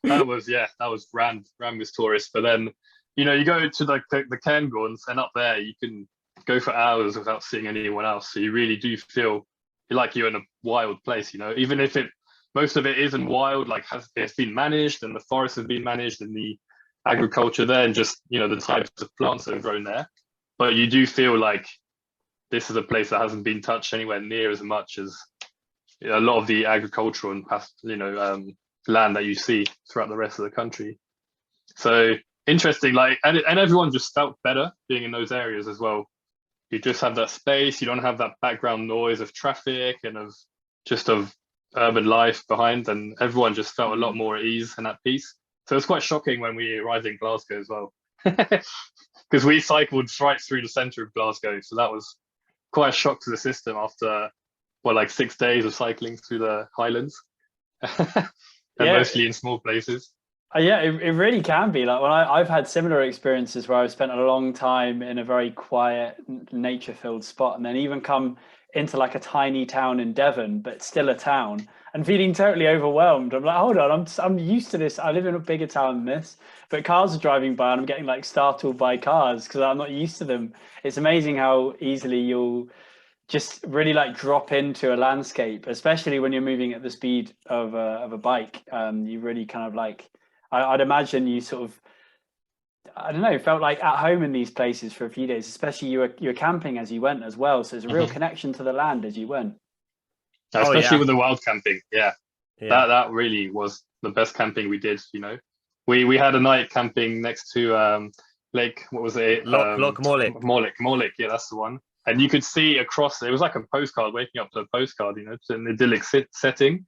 that was rammed with tourists. But then, you go to the Cairngorms, and up there you can go for hours without seeing anyone else. So you really do feel like you're in a wild place, even if most of it isn't wild, like it's been managed, and the forests have been managed, and the agriculture there, and just, the types of plants that have grown there. But you do feel like this is a place that hasn't been touched anywhere near as much as a lot of the agricultural and land that you see throughout the rest of the country. So interesting, like, and everyone just felt better being in those areas as well. You just have that space. You don't have that background noise of traffic and of urban life behind, and everyone just felt a lot more at ease and at peace. So it's quite shocking when we arrived in Glasgow as well, because we cycled right through the centre of Glasgow. So that was quite a shock to the system after like 6 days of cycling through the Highlands, and mostly in small places. Yeah, it really can be. Like when I've had similar experiences where I've spent a long time in a very quiet, nature-filled spot, and then even come into like a tiny town in Devon, but still a town, and feeling totally overwhelmed. I'm like, hold on, I'm used to this. I live in a bigger town than this, but cars are driving by, and I'm getting like startled by cars because I'm not used to them. It's amazing how easily you'll just really like drop into a landscape, especially when you're moving at the speed of a bike. You really kind of like. I'd imagine you sort of, I don't know, felt like at home in these places for a few days, especially you were camping as you went as well. So there's a real connection to the land as you went. Especially with the wild camping. Yeah. That really was the best camping we did, you know. We had a night camping next to Lake, what was it? Loch Morlick. Morlick, yeah, that's the one. And you could see across, it was like a postcard, waking up to a postcard, you know, it's an idyllic setting.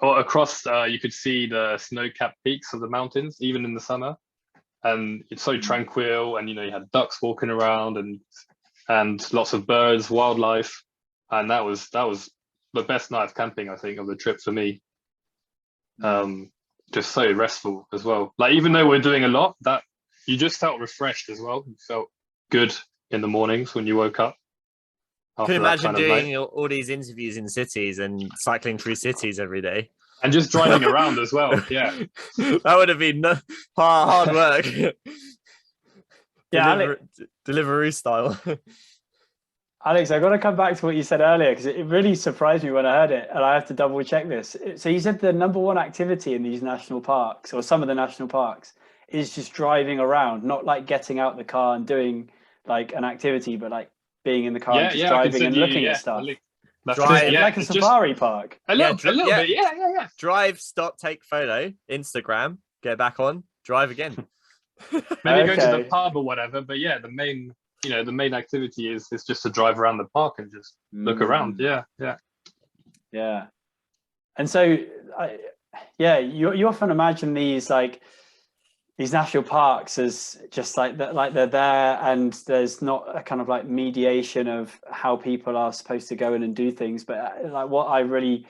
Across, you could see the snow-capped peaks of the mountains, even in the summer, and it's so tranquil. And you know, you had ducks walking around, and lots of birds, wildlife, and that was the best night of camping, I think, of the trip for me. Just so restful as well. Like even though we're doing a lot, that you just felt refreshed as well. You felt good in the mornings when you woke up. Can you imagine doing all these interviews in cities and cycling through cities every day? And just driving around as well, yeah. That would have been hard work. Yeah, Deliveroo style. Alex, I got to come back to what you said earlier because it really surprised me when I heard it, and I have to double check this. So you said the number one activity in these national parks, or some of the national parks, is just driving around, not like getting out the car and doing like an activity, but like being in the car and just driving and looking at stuff. Like a safari park. A little bit, yeah. Drive, stop, take photo, Instagram, get back on, drive again. Maybe go to the pub or whatever, but yeah, the main activity is just to drive around the park and just look around. Yeah. And so, you often imagine these national parks as just like that, like they're there, and there's not a kind of like mediation of how people are supposed to go in and do things. But like what I really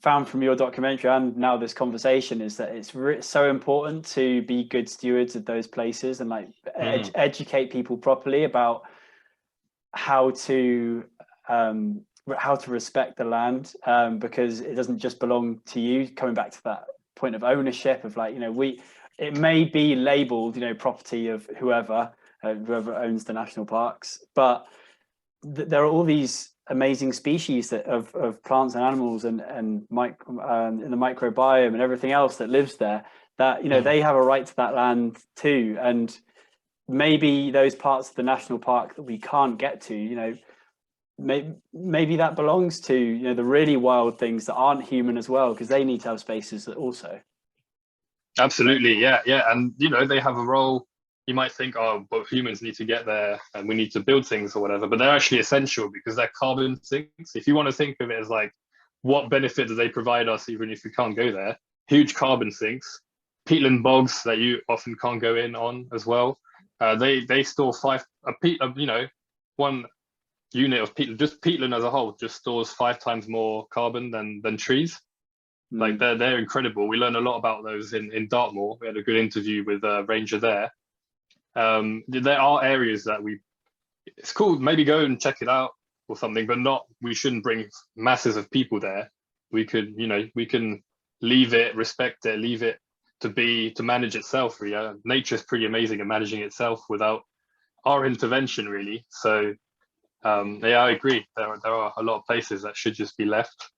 found from your documentary and now this conversation is that it's so important to be good stewards of those places and like educate people properly about how to respect the land, because it doesn't just belong to you. Coming back to that point of ownership of like, you know, it may be labeled, you know, property of whoever owns the national parks, but there are all these amazing species of plants and animals and in the microbiome and everything else that lives there, that, you know, they have a right to that land too. And maybe those parts of the national park that we can't get to, you know, maybe that belongs to, you know, the really wild things that aren't human as well, because they need to have spaces that also. Absolutely, yeah. And you know, they have a role. You might think, oh, but humans need to get there and we need to build things or whatever, but they're actually essential because they're carbon sinks. If you want to think of it as like, what benefit do they provide us even if we can't go there? Huge carbon sinks, peatland bogs that you often can't go in on as well. They store one unit of peatland, just peatland as a whole, just stores 5 times more carbon than trees. Like they're incredible. We learned a lot about those in Dartmoor. We had a good interview with a ranger there. There are areas that it's cool, maybe go and check it out or something, but we shouldn't bring masses of people there. We can leave it, respect it, leave it to manage itself. Really. Nature is pretty amazing at managing itself without our intervention, really. So I agree. There are a lot of places that should just be left.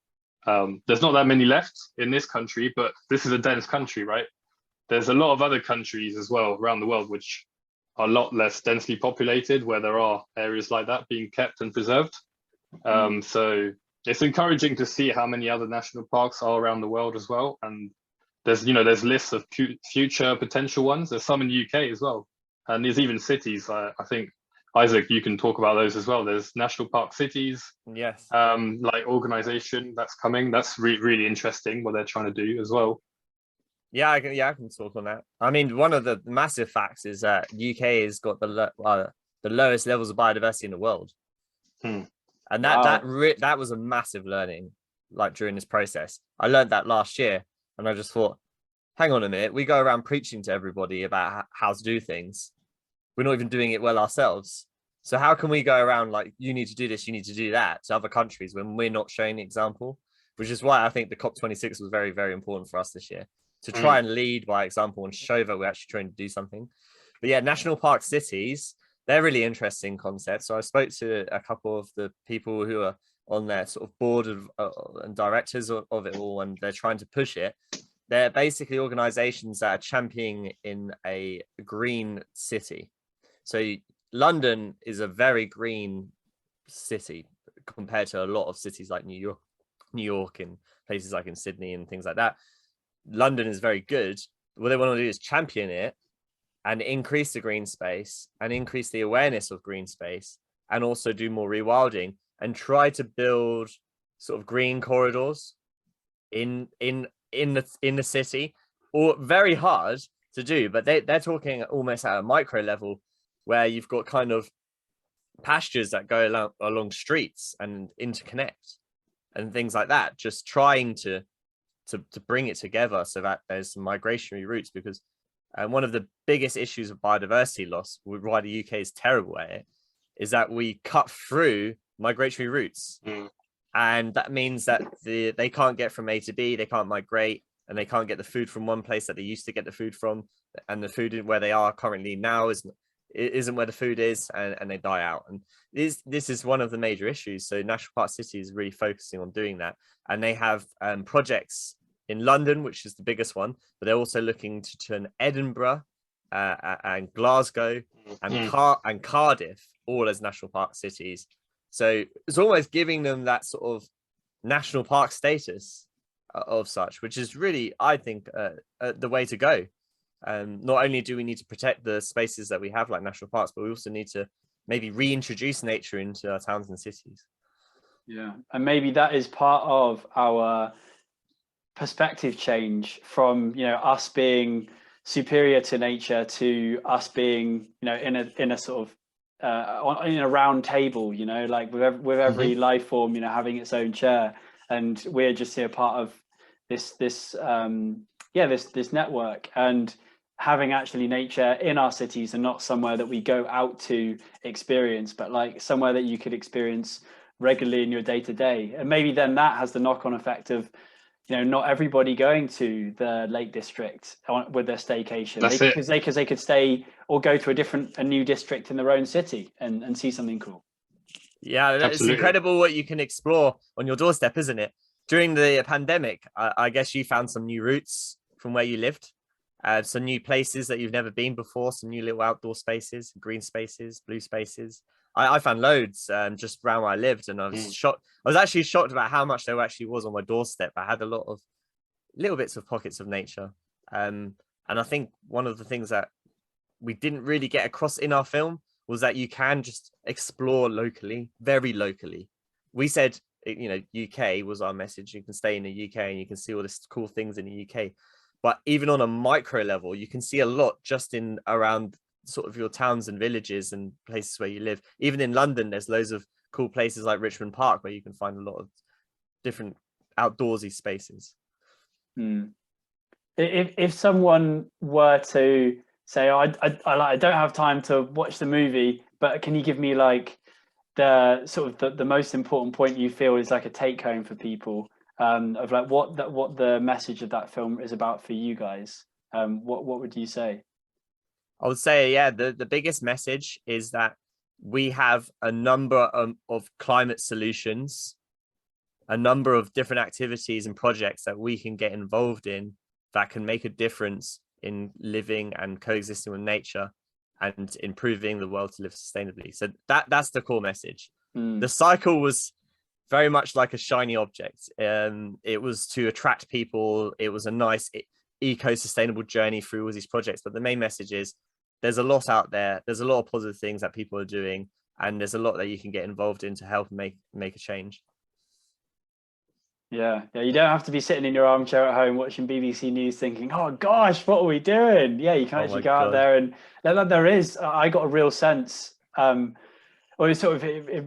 There's not that many left in this country, but this is a dense country, right? There's a lot of other countries as well around the world which are a lot less densely populated, where there are areas like that being kept and preserved. So it's encouraging to see how many other national parks are around the world as well. And there's lists of future potential ones. There's some in the UK as well. And there's even cities. I think, Isaac, you can talk about those as well. There's national park cities. Yes. Like organization that's coming. That's really interesting what they're trying to do as well. Yeah, I can talk on that. I mean, one of the massive facts is that UK has got the lowest levels of biodiversity in the world. And Wow. that was a massive learning, like during this process. I learned that last year, and I just thought, hang on a minute, we go around preaching to everybody about how to do things. We're not even doing it well ourselves. So how can we go around like, you need to do this, you need to do that to other countries when we're not showing the example? Which is why I think the COP26 was very, very important for us this year, to try and lead by example and show that we're actually trying to do something. But yeah, national park cities, they're really interesting concepts. So I spoke to a couple of the people who are on their sort of board of and directors of it all, and they're trying to push it. They're basically organizations that are championing in a green city. So London is a very green city compared to a lot of cities like New York and places like in Sydney and things like that. London is very good. What they want to do is champion it and increase the green space and increase the awareness of green space, and also do more rewilding and try to build sort of green corridors in the city. Or very hard to do, but they're talking almost at a micro level, where you've got kind of pastures that go along streets and interconnect and things like that, just trying to bring it together so that there's some migratory routes. Because one of the biggest issues of biodiversity loss, why the UK is terrible at it, is that we cut through migratory routes. And that means that they can't get from A to B, they can't migrate, and they can't get the food from one place that they used to get the food from, and the food where they are currently now isn't where the food is, and they die out. And this is one of the major issues. So National Park City is really focusing on doing that, and they have projects in London, which is the biggest one, but they're also looking to turn Edinburgh and Glasgow and Cardiff all as national park cities. So it's almost giving them that sort of national park status of such, which is really, I think, the way to go. Not only do we need to protect the spaces that we have like national parks, but we also need to maybe reintroduce nature into our towns and cities. Yeah, and maybe that is part of our perspective change from, you know, us being superior to nature to us being, you know, in a sort of in a round table, you know, like with every life form, you know, having its own chair, and we're just here part of this network, and having actually nature in our cities and not somewhere that we go out to experience, but like somewhere that you could experience regularly in your day to day. And maybe then that has the knock-on effect of, you know, not everybody going to the Lake District with their staycation, because they could stay or go to a new district in their own city and see something cool. Yeah, it's incredible what you can explore on your doorstep, isn't it? During the pandemic, I guess you found some new routes from where you lived, some new places that you've never been before, some new little outdoor spaces, green spaces, blue spaces. I found loads just around where I lived, and I was shocked. I was actually shocked about how much there actually was on my doorstep. I had a lot of little bits of pockets of nature. And I think one of the things that we didn't really get across in our film was that you can just explore locally, very locally. We said, you know, UK was our message. You can stay in the UK and you can see all these cool things in the UK. But even on a micro level, you can see a lot just in around sort of your towns and villages and places where you live. Even in London, there's loads of cool places like Richmond Park where you can find a lot of different outdoorsy spaces. If someone were to say, oh, I don't have time to watch the movie, but can you give me like the sort of the most important point you feel is like a take home for people, of like what the message of that film is about for you guys? What would you say? I would say, yeah, the biggest message is that we have a number of climate solutions, a number of different activities and projects that we can get involved in that can make a difference in living and coexisting with nature and improving the world to live sustainably. So that's the core message. The cycle was very much like a shiny object. It was to attract people. It was a nice eco-sustainable journey through all these projects. But the main message is there's a lot out there. There's a lot of positive things that people are doing, and there's a lot that you can get involved in to help make a change. Yeah, you don't have to be sitting in your armchair at home watching BBC News thinking, oh gosh, what are we doing? Yeah, you can actually go out there, and I got a real sense, or it sort of it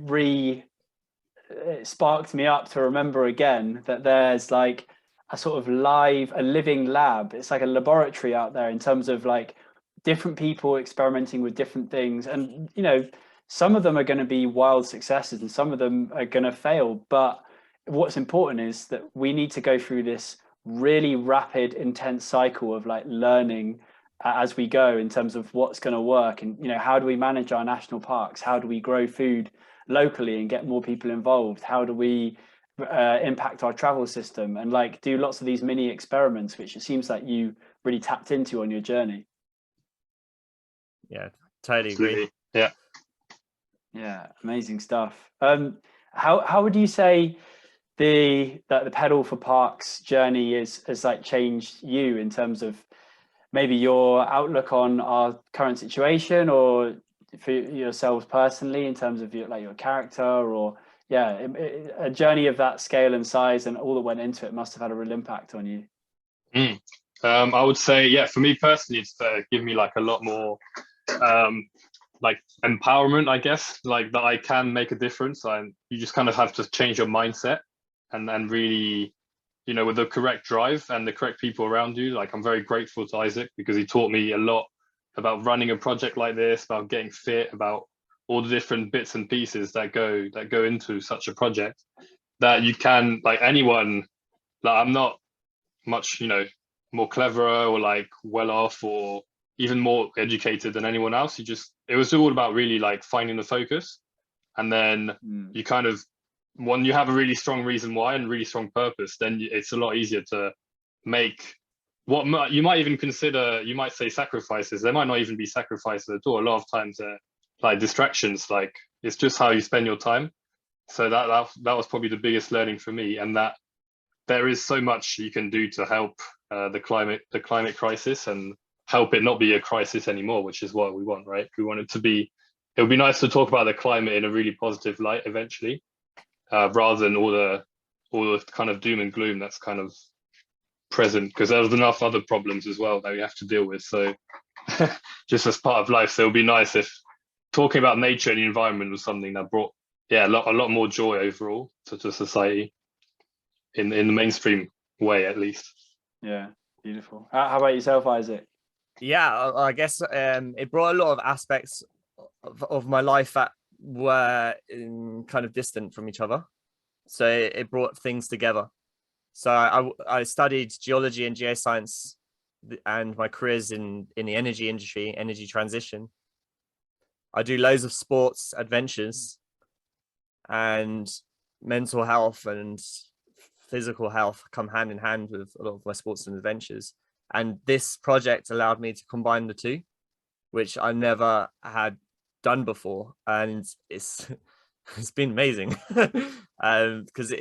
it sparked me up to remember again that there's like a sort of a living lab. It's like a laboratory out there in terms of like different people experimenting with different things. And, you know, some of them are going to be wild successes and some of them are going to fail. But what's important is that we need to go through this really rapid, intense cycle of like learning as we go in terms of what's going to work. And, you know, how do we manage our national parks? How do we grow food locally and get more people involved? How do we impact our travel system and like do lots of these mini experiments, which it seems like you really tapped into on your journey? Yeah, totally agree. Yeah, amazing stuff. How would you say the pedal for parks journey has like changed you in terms of maybe your outlook on our current situation, or for yourselves personally in terms of your character, or a journey of that scale and size and all that went into it must have had a real impact on you? I would say, for me personally, it's given me like a lot more like empowerment, I guess, like that I can make a difference. And you just kind of have to change your mindset and really, you know, with the correct drive and the correct people around you. Like I'm very grateful to Isaac because he taught me a lot about running a project like this, about getting fit, about all the different bits and pieces that go into such a project, that you can, like anyone, like I'm not much, you know, more cleverer or like well off or even more educated than anyone else. It was all about really like finding the focus. And then you kind of, when you have a really strong reason why and really strong purpose, then it's a lot easier to make what you might even consider, you might say sacrifices. There might not even be sacrifices at all. A lot of times like distractions, like it's just how you spend your time. So that was probably the biggest learning for me, and that there is so much you can do to help the climate crisis and help it not be a crisis anymore, which is what we want, right? We want it to be. It would be nice to talk about the climate in a really positive light eventually, rather than all the kind of doom and gloom that's kind of present, because there's enough other problems as well that we have to deal with. So just as part of life, so it would be nice if talking about nature and the environment was something that brought a lot more joy overall to society in the mainstream way, at least. Yeah, beautiful. How about yourself, Isaac? Yeah, I guess it brought a lot of aspects of my life that were kind of distant from each other. So it brought things together. So I studied geology and geoscience, and my career's in the energy industry, energy transition. I do loads of sports adventures, and mental health and physical health come hand in hand with a lot of my sports and adventures. And this project allowed me to combine the two, which I never had done before. And it's been amazing. Because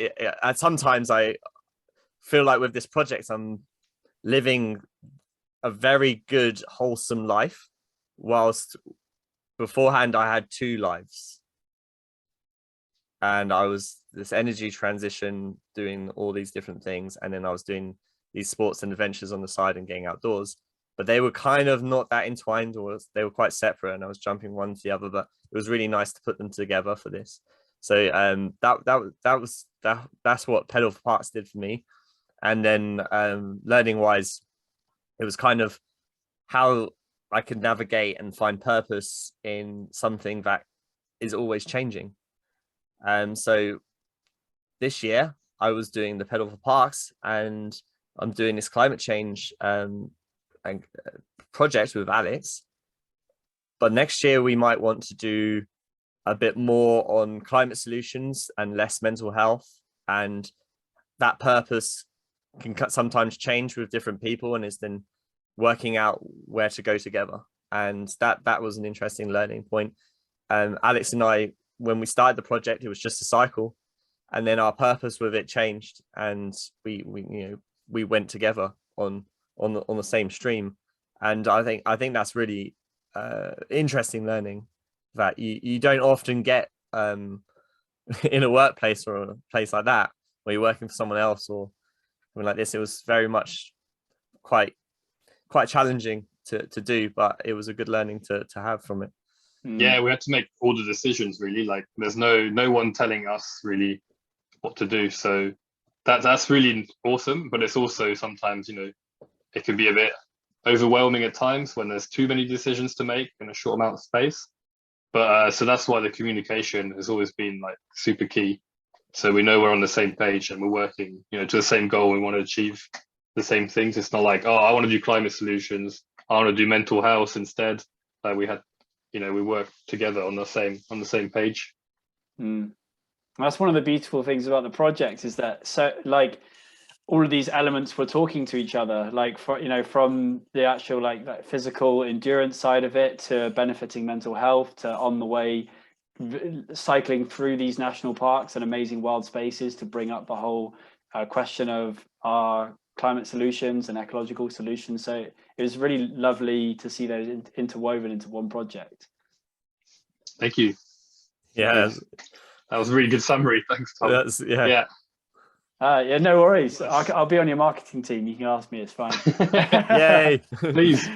sometimes I feel like with this project, I'm living a very good, wholesome life, whilst beforehand I had two lives. And I was this energy transition, doing all these different things. And then I was doing these sports and adventures on the side and getting outdoors. But they were kind of not that entwined, or they were quite separate, and I was jumping one to the other. But it was really nice to put them together for this. So that's what Pedal for Parks did for me. And then learning wise, it was kind of how I could navigate and find purpose in something that is always changing. So this year I was doing the Pedal for Parks, and I'm doing this climate change project with Alex. But next year we might want to do a bit more on climate solutions and less mental health, and that purpose can sometimes change with different people, and it's then working out where to go together. And that was an interesting learning point. Alex and I, when we started the project, it was just a cycle, and then our purpose with it changed, and we went together on the same stream. And I think that's really interesting learning that you don't often get in a workplace or a place like that where you're working for someone else or something like this. It was very much quite challenging to do, but it was a good learning to have from it. Yeah, we had to make all the decisions really. Like there's no one telling us really what to do. So that's really awesome. But it's also sometimes, it can be a bit overwhelming at times when there's too many decisions to make in a short amount of space. But so that's why the communication has always been like super key. So we know we're on the same page and we're working, to the same goal. We want to achieve the same things. It's not like, oh, I want to do climate solutions, I want to do mental health instead. We had, we work together on the same page. That's one of the beautiful things about the project, is that all of these elements were talking to each other, from the actual like physical endurance side of it to benefiting mental health to on the way cycling through these national parks and amazing wild spaces to bring up the whole question of our climate solutions and ecological solutions. So it was really lovely to see those interwoven into one project. Thank you. Yeah, that was a really good summary. Thanks, Tom. Yeah, no worries. I'll be on your marketing team. You can ask me. It's fine. Yay, please.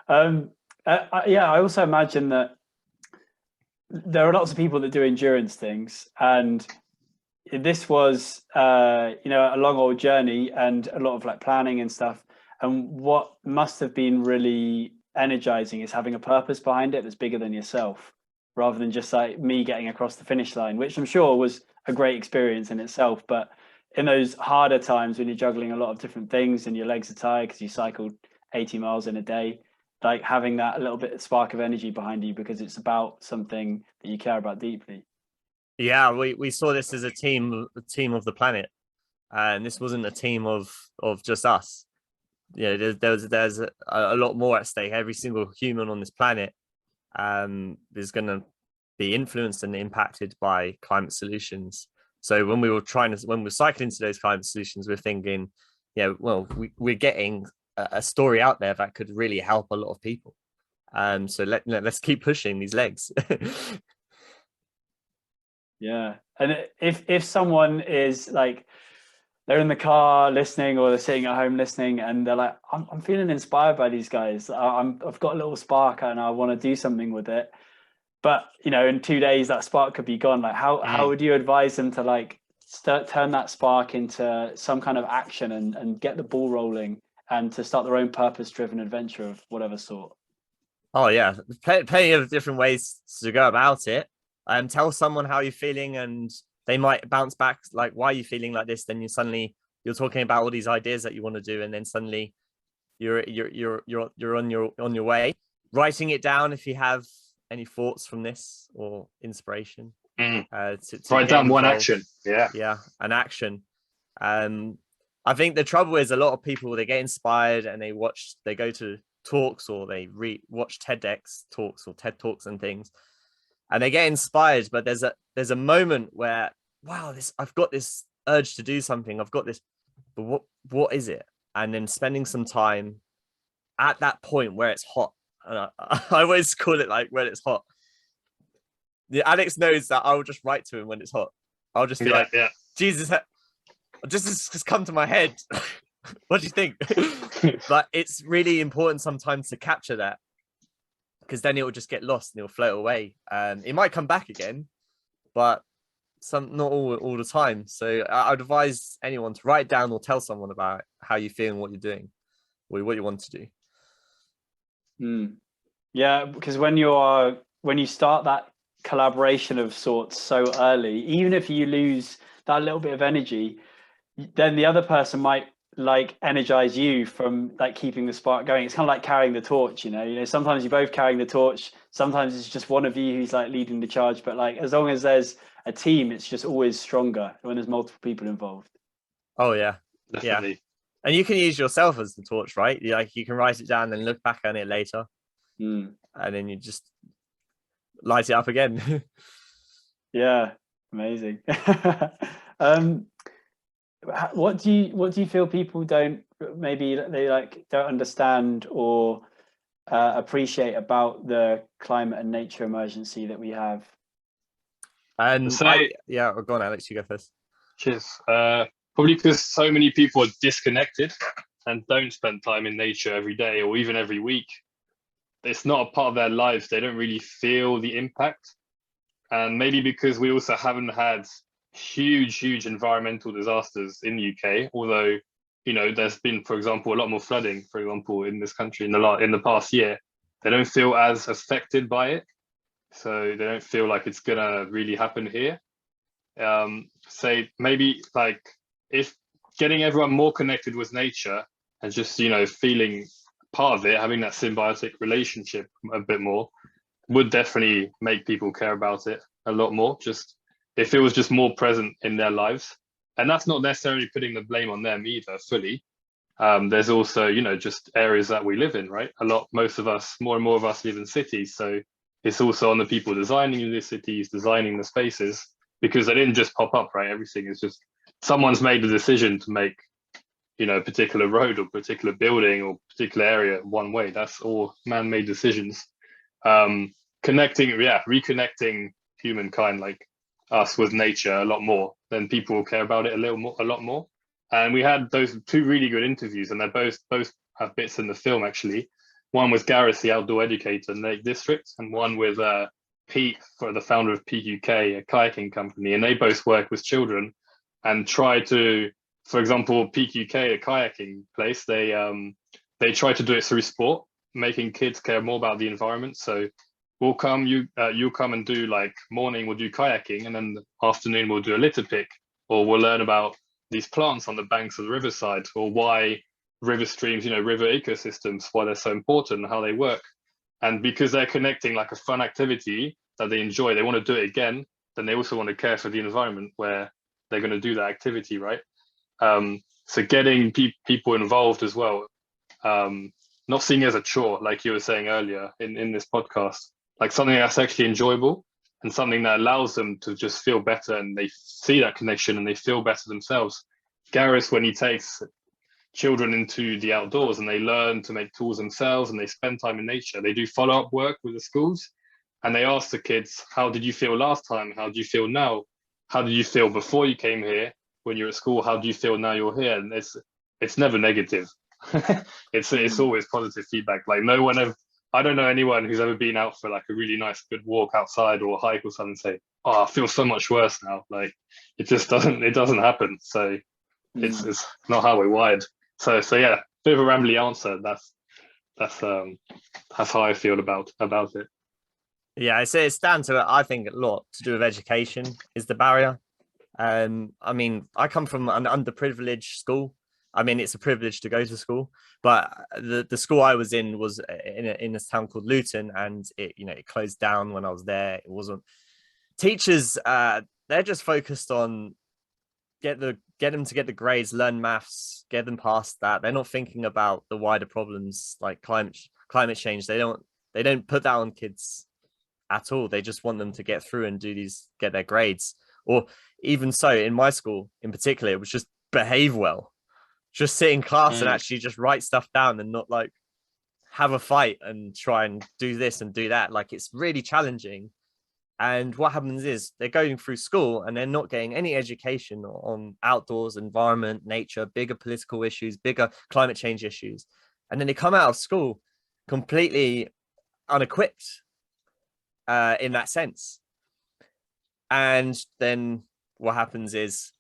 I also imagine that there are lots of people that do endurance things, and this was a long old journey and a lot of like planning and stuff. And what must have been really energizing is having a purpose behind it that's bigger than yourself, rather than just like me getting across the finish line, which I'm sure was a great experience in itself. But in those harder times when you're juggling a lot of different things and your legs are tired because you cycled 80 miles in a day, like having that little bit of spark of energy behind you because it's about something that you care about deeply. Yeah, we saw this as a team of the planet, and this wasn't a team of just us. There's a lot more at stake. Every single human on this planet is going to be influenced and impacted by climate solutions. So when we're cycling to those climate solutions, we're thinking, we're getting a story out there that could really help a lot of people. So let's keep pushing these legs. Yeah, and if someone is like, they're in the car listening, or they're sitting at home listening, and they're like, I'm feeling inspired by these guys. I've got a little spark and I want to do something with it. But in 2 days that spark could be gone. Like how would you advise them to like turn that spark into some kind of action and get the ball rolling and to start their own purpose-driven adventure of whatever sort? Oh yeah, plenty of different ways to go about it. Tell someone how you're feeling, and they might bounce back like, why are you feeling like this? Then you're talking about all these ideas that you want to do, and then suddenly you're on your way. Writing it down if you have any thoughts from this or inspiration. To write down one action. Yeah, an action. I think the trouble is a lot of people, they get inspired and they go to talks or they watch TEDx talks or TED Talks and things, and they get inspired, but there's a moment where, wow, I've got this urge to do something, I've got this, but what is it? And then spending some time at that point where it's hot, and I always call it like when it's hot. Alex knows that I will just write to him when it's hot. I'll just be like, Jesus, this has just come to my head. What do you think? But it's really important sometimes to capture that, because then it will just get lost and it will float away. It might come back again, but not all the time. So I'd advise anyone to write down or tell someone about how you feel and what you're doing, or what you want to do. Yeah, because when you start that collaboration of sorts so early, even if you lose that little bit of energy, then the other person might like energize you from like keeping the spark going. It's kind of like carrying the torch, sometimes you're both carrying the torch, sometimes it's just one of you who's like leading the charge, but like as long as there's a team, it's just always stronger when there's multiple people involved. Oh yeah, definitely. Yeah. And you can use yourself as the torch, right? You can write it down and look back on it later, and then you just light it up again. Yeah, amazing. What do you feel people don't understand or appreciate about the climate and nature emergency that we have? And go on, Alex, you go first. Cheers. Probably because so many people are disconnected and don't spend time in nature every day or even every week. it's not a part of their lives. They don't really feel the impact. And maybe because we also haven't had huge environmental disasters in the UK, although, you know, there's been, for example, a lot more flooding, for example, in this country in the past year. They don't feel as affected by it. So they don't feel like it's gonna really happen here. Say maybe like if getting everyone more connected with nature and just, you know, feeling part of it, having that symbiotic relationship a bit more, would definitely make people care about it a lot more. Just if it was just more present in their lives. And that's not necessarily putting the blame on them either fully. There's also, you know, just areas that we live in, right? Most of us, more and more of us live in cities. So it's also on the people designing the cities, designing the spaces, because they didn't just pop up, right? Everything is just, someone's made the decision to make, you know, a particular road or particular building or particular area one way. That's all man-made decisions. Reconnecting humankind, like us, with nature a lot more, then people will care about it a lot more. And we had those two really good interviews, and they both have bits in the film actually. One with Gareth, the outdoor educator in Lake District, and one with Pete, for the founder of Peak UK, a kayaking company, and they both work with children and try to, for example, Peak UK, a kayaking place, they try to do it through sport, making kids care more about the environment. So you'll come and do, like, morning we'll do kayaking, and then the afternoon we'll do a litter pick, or we'll learn about these plants on the banks of the riverside, or why river streams, you know, river ecosystems, why they're so important and how they work. And because they're connecting like a fun activity that they enjoy, they want to do it again, then they also want to care for the environment where they're going to do that activity, right? So getting people involved as well, not seeing it as a chore, like you were saying earlier in this podcast, like something that's actually enjoyable and something that allows them to just feel better, and they see that connection and they feel better themselves. Gareth, when he takes children into the outdoors and they learn to make tools themselves and they spend time in nature, they do follow-up work with the schools, and they ask the kids, how did you feel last time? How do you feel now? How did you feel before you came here when you're at school? How do you feel now you're here? And it's never negative. It's always positive feedback. Like, I don't know anyone who's ever been out for like a really nice good walk outside or a hike or something and say, oh, I feel so much worse now. Like, it doesn't happen. So it's not how we're wired. So yeah, bit of a rambly answer. That's how I feel about it. Yeah, I say it's down to, I think, a lot to do with education is the barrier. I mean, I come from an underprivileged school. I mean, it's a privilege to go to school, but the school I was in was in a town called Luton, and it closed down when I was there. It wasn't teachers. They're just focused on get them to get the grades, learn maths, get them past that. They're not thinking about the wider problems like climate change. They don't put that on kids at all. They just want them to get through and get their grades. Or even so, in my school in particular, it was just behave well. Just sit in class and actually just write stuff down and not like have a fight and try and do this and do that. Like, it's really challenging. And what happens is they're going through school and they're not getting any education on outdoors, environment, nature, bigger political issues, bigger climate change issues. And then they come out of school completely unequipped in that sense. And then what happens is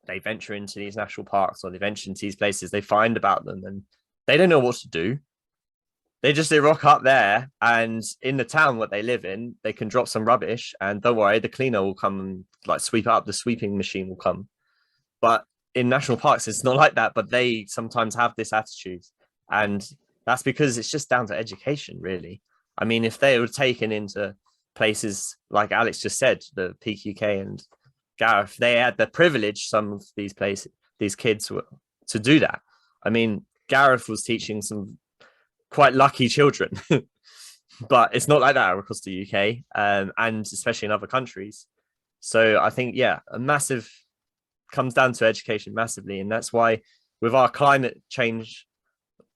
they venture into these national parks, or they venture into these places, they find about them and they don't know what to do. They rock up there, and in the town what they live in, they can drop some rubbish and don't worry, the cleaner will come and like sweep up, the sweeping machine will come. But in national parks, it's not like that, but they sometimes have this attitude. And that's because it's just down to education, really. I mean, if they were taken into places like Alex just said, the Peak UK and Gareth, they had the privilege, some of these places, these kids were to do that. I mean, Gareth was teaching some quite lucky children, but it's not like that across the UK, and especially in other countries. So I think, yeah, comes down to education massively. And that's why with our climate change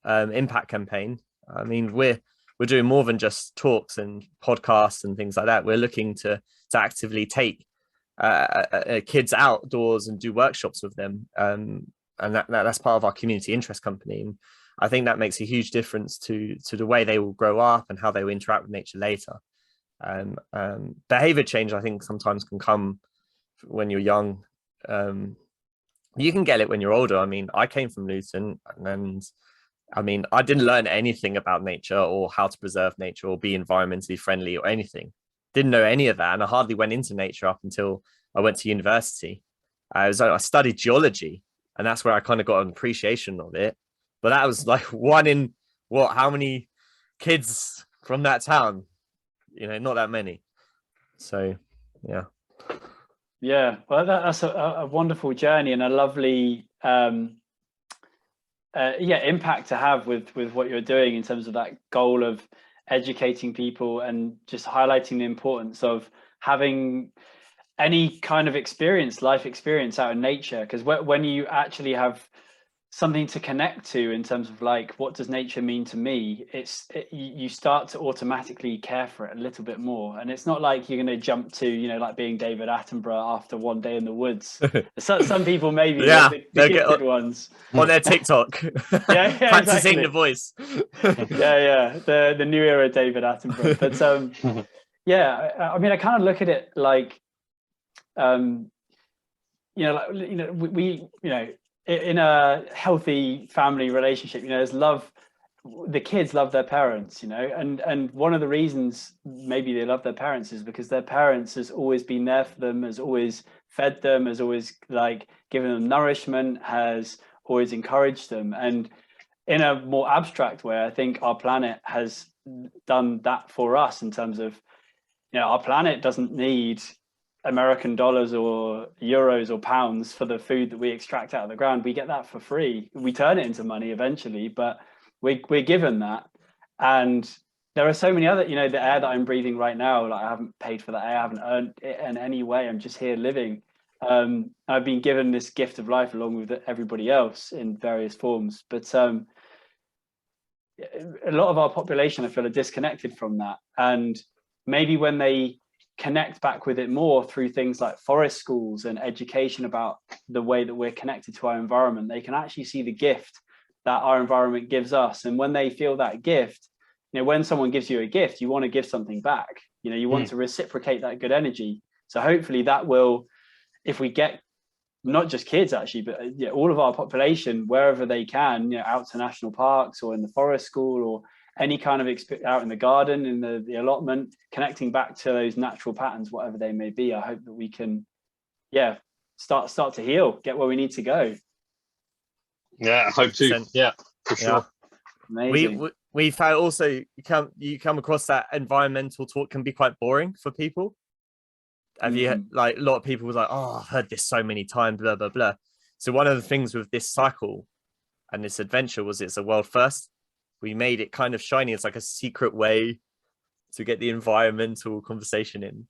impact campaign, I mean, we're doing more than just talks and podcasts and things like that. We're looking to actively take kids outdoors and do workshops with them, and that's part of our community interest company. And I think that makes a huge difference to the way they will grow up and how they will interact with nature later. Behavior change, I think, sometimes can come when you're young. You can get it when you're older. I mean, I came from Luton, and I mean, I didn't learn anything about nature or how to preserve nature or be environmentally friendly or anything. Didn't know any of that, and I hardly went into nature up until I went to university. I studied geology, and that's where I kind of got an appreciation of it. But that was like one in what? How many kids from that town? You know, not that many. So, yeah. Yeah, well, that's a wonderful journey and a lovely impact to have with what you're doing in terms of that goal of educating people and just highlighting the importance of having any kind of life experience out in nature. Because when you actually have something to connect to in terms of like, what does nature mean to me, you start to automatically care for it a little bit more. And it's not like you're going to jump to, you know, like being David Attenborough after one day in the woods. Some people maybe, yeah, the gifted ones on their TikTok. yeah, practicing exactly. the voice. yeah, the new era David Attenborough. But yeah, I mean, I kind of look at it like we in a healthy family relationship, there's love. The kids love their parents, and one of the reasons maybe they love their parents is because their parents has always been there for them, has always fed them, has always like given them nourishment, has always encouraged them. And in a more abstract way, I think our planet has done that for us in terms of, our planet doesn't need American dollars or euros or pounds for the food that we extract out of the ground. We get that for free. We turn it into money eventually, but we're given that. And there are so many other, the air that I'm breathing right now, like I haven't paid for that air, I haven't earned it in any way. I'm just here living. I've been given this gift of life along with everybody else in various forms. But a lot of our population, I feel, are disconnected from that. And maybe when they connect back with it more through things like forest schools and education about the way that we're connected to our environment, they can actually see the gift that our environment gives us. And when they feel that gift, when someone gives you a gift, you want to give something back. You want to reciprocate that good energy. So hopefully that will, if we get not just kids actually, but all of our population, wherever they can, out to national parks or in the forest school or any kind of out in the garden, in the allotment, connecting back to those natural patterns, whatever they may be. I hope that we can, start to heal, get where we need to go. Yeah, I hope too. Yeah, for sure. Yeah. Amazing. We've had also, you come across that environmental talk can be quite boring for people. Have you, like, a lot of people was like, oh, I've heard this so many times, blah, blah, blah. So one of the things with this cycle and this adventure was it's a world first. We made it kind of shiny. It's like a secret way to get the environmental conversation in.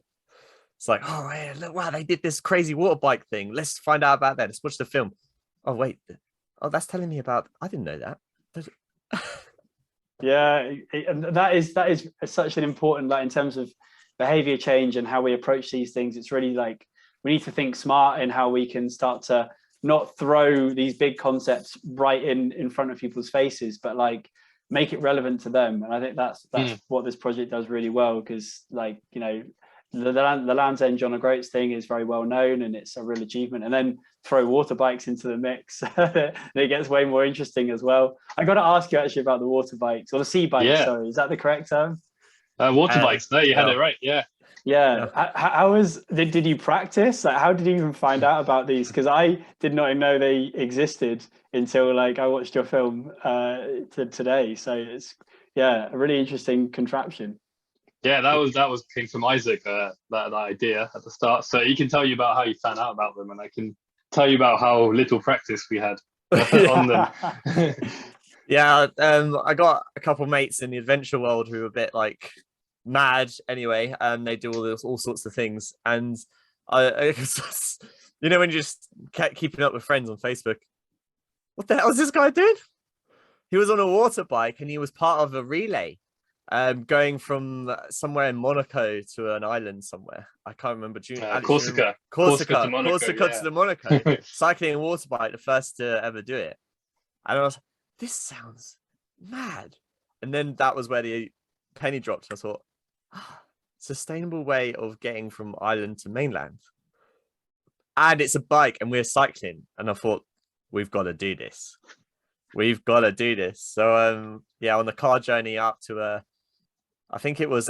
It's like, oh, yeah, look, wow, they did this crazy water bike thing. Let's find out about that. Let's watch the film. Oh, wait. Oh, that's telling me about, I didn't know that. Yeah, and that is such an important, like, in terms of behavior change and how we approach these things. It's really like we need to think smart in how we can start to not throw these big concepts right in front of people's faces, but like make it relevant to them. And I think that's what this project does really well, because like, the Land's End John O'Groats thing is very well known and it's a real achievement. And then throw water bikes into the mix, and it gets way more interesting as well. I got to ask you actually about the water bikes, or the sea bikes. Yeah. Sorry, is that the correct term? Water bikes. No, you had it right. Yeah. How did you practice? Like, how did you even find out about these? Because I did not know they existed until like I watched your film today. So it's a really interesting contraption. Yeah, that was came from Isaac, that idea at the start. So he can tell you about how you found out about them, and I can tell you about how little practice we had on them. I got a couple of mates in the adventure world who were a bit like mad anyway, and they do all sorts of things. And I when you just kept keeping up with friends on Facebook, what the hell is this guy doing? He was on a water bike and he was part of a relay. Going from somewhere in Monaco to an island somewhere. I can't remember. Corsica to Monaco. Cycling a water bike, the first to ever do it. And I was, this sounds mad. And then that was where the penny dropped. I thought, sustainable way of getting from island to mainland. And it's a bike and we're cycling. And I thought, we've got to do this. We've got to do this. So yeah, on the car journey up to I think it was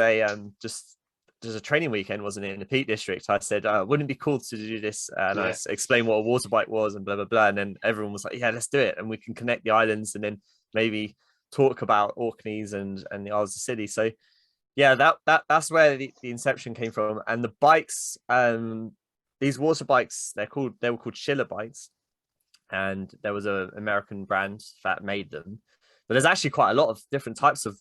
just a training weekend, wasn't it, in the Peak District? I said, wouldn't it be cool to do this? And I explained what a water bike was and blah, blah, blah. And then everyone was like, yeah, let's do it. And we can connect the islands and then maybe talk about Orkneys and the Isles of Scilly. So yeah, that's where the inception came from. And the bikes, these water bikes, they were called Schiller bikes. And there was an American brand that made them. But there's actually quite a lot of different types of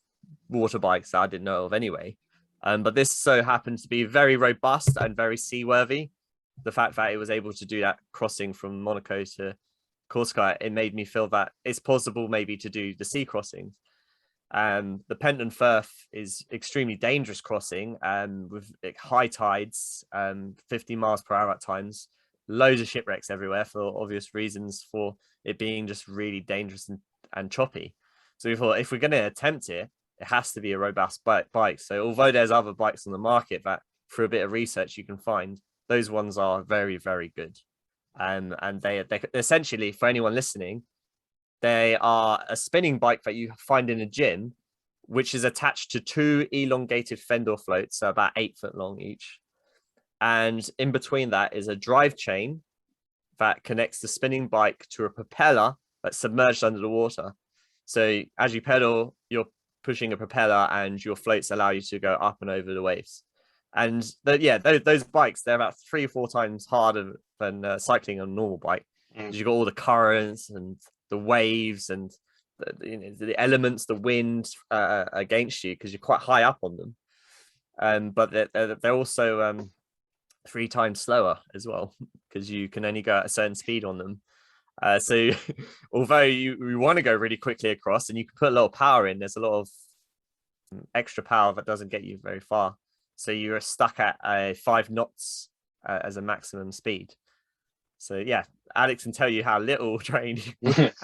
water bikes that I didn't know of anyway. But this so happened to be very robust and very seaworthy. The fact that it was able to do that crossing from Monaco to Corsica, it made me feel that it's possible maybe to do the sea crossings. The Penton Firth is extremely dangerous crossing with high tides, 50 miles per hour at times, loads of shipwrecks everywhere for obvious reasons, for it being just really dangerous and choppy. So we thought, if we're going to attempt it, it has to be a robust bike. So although there's other bikes on the market that through a bit of research you can find, those ones are very, very good. And they essentially, for anyone listening, they are a spinning bike that you find in a gym, which is attached to 2 elongated fender floats, so about 8 foot long each. And in between that is a drive chain that connects the spinning bike to a propeller that's submerged under the water. So as you pedal, you're pushing a propeller and your floats allow you to go up and over the waves. And those bikes, they're about 3 or 4 times harder than cycling on a normal bike, because you've got all the currents and the waves and the elements, the wind against you, because you're quite high up on them. But they're also 3 times slower as well, because you can only go at a certain speed on them. So although you want to go really quickly across and you can put a lot of power in, there's a lot of extra power that doesn't get you very far. So you're stuck at 5 knots as a maximum speed. So yeah, Alex can tell you how little training we had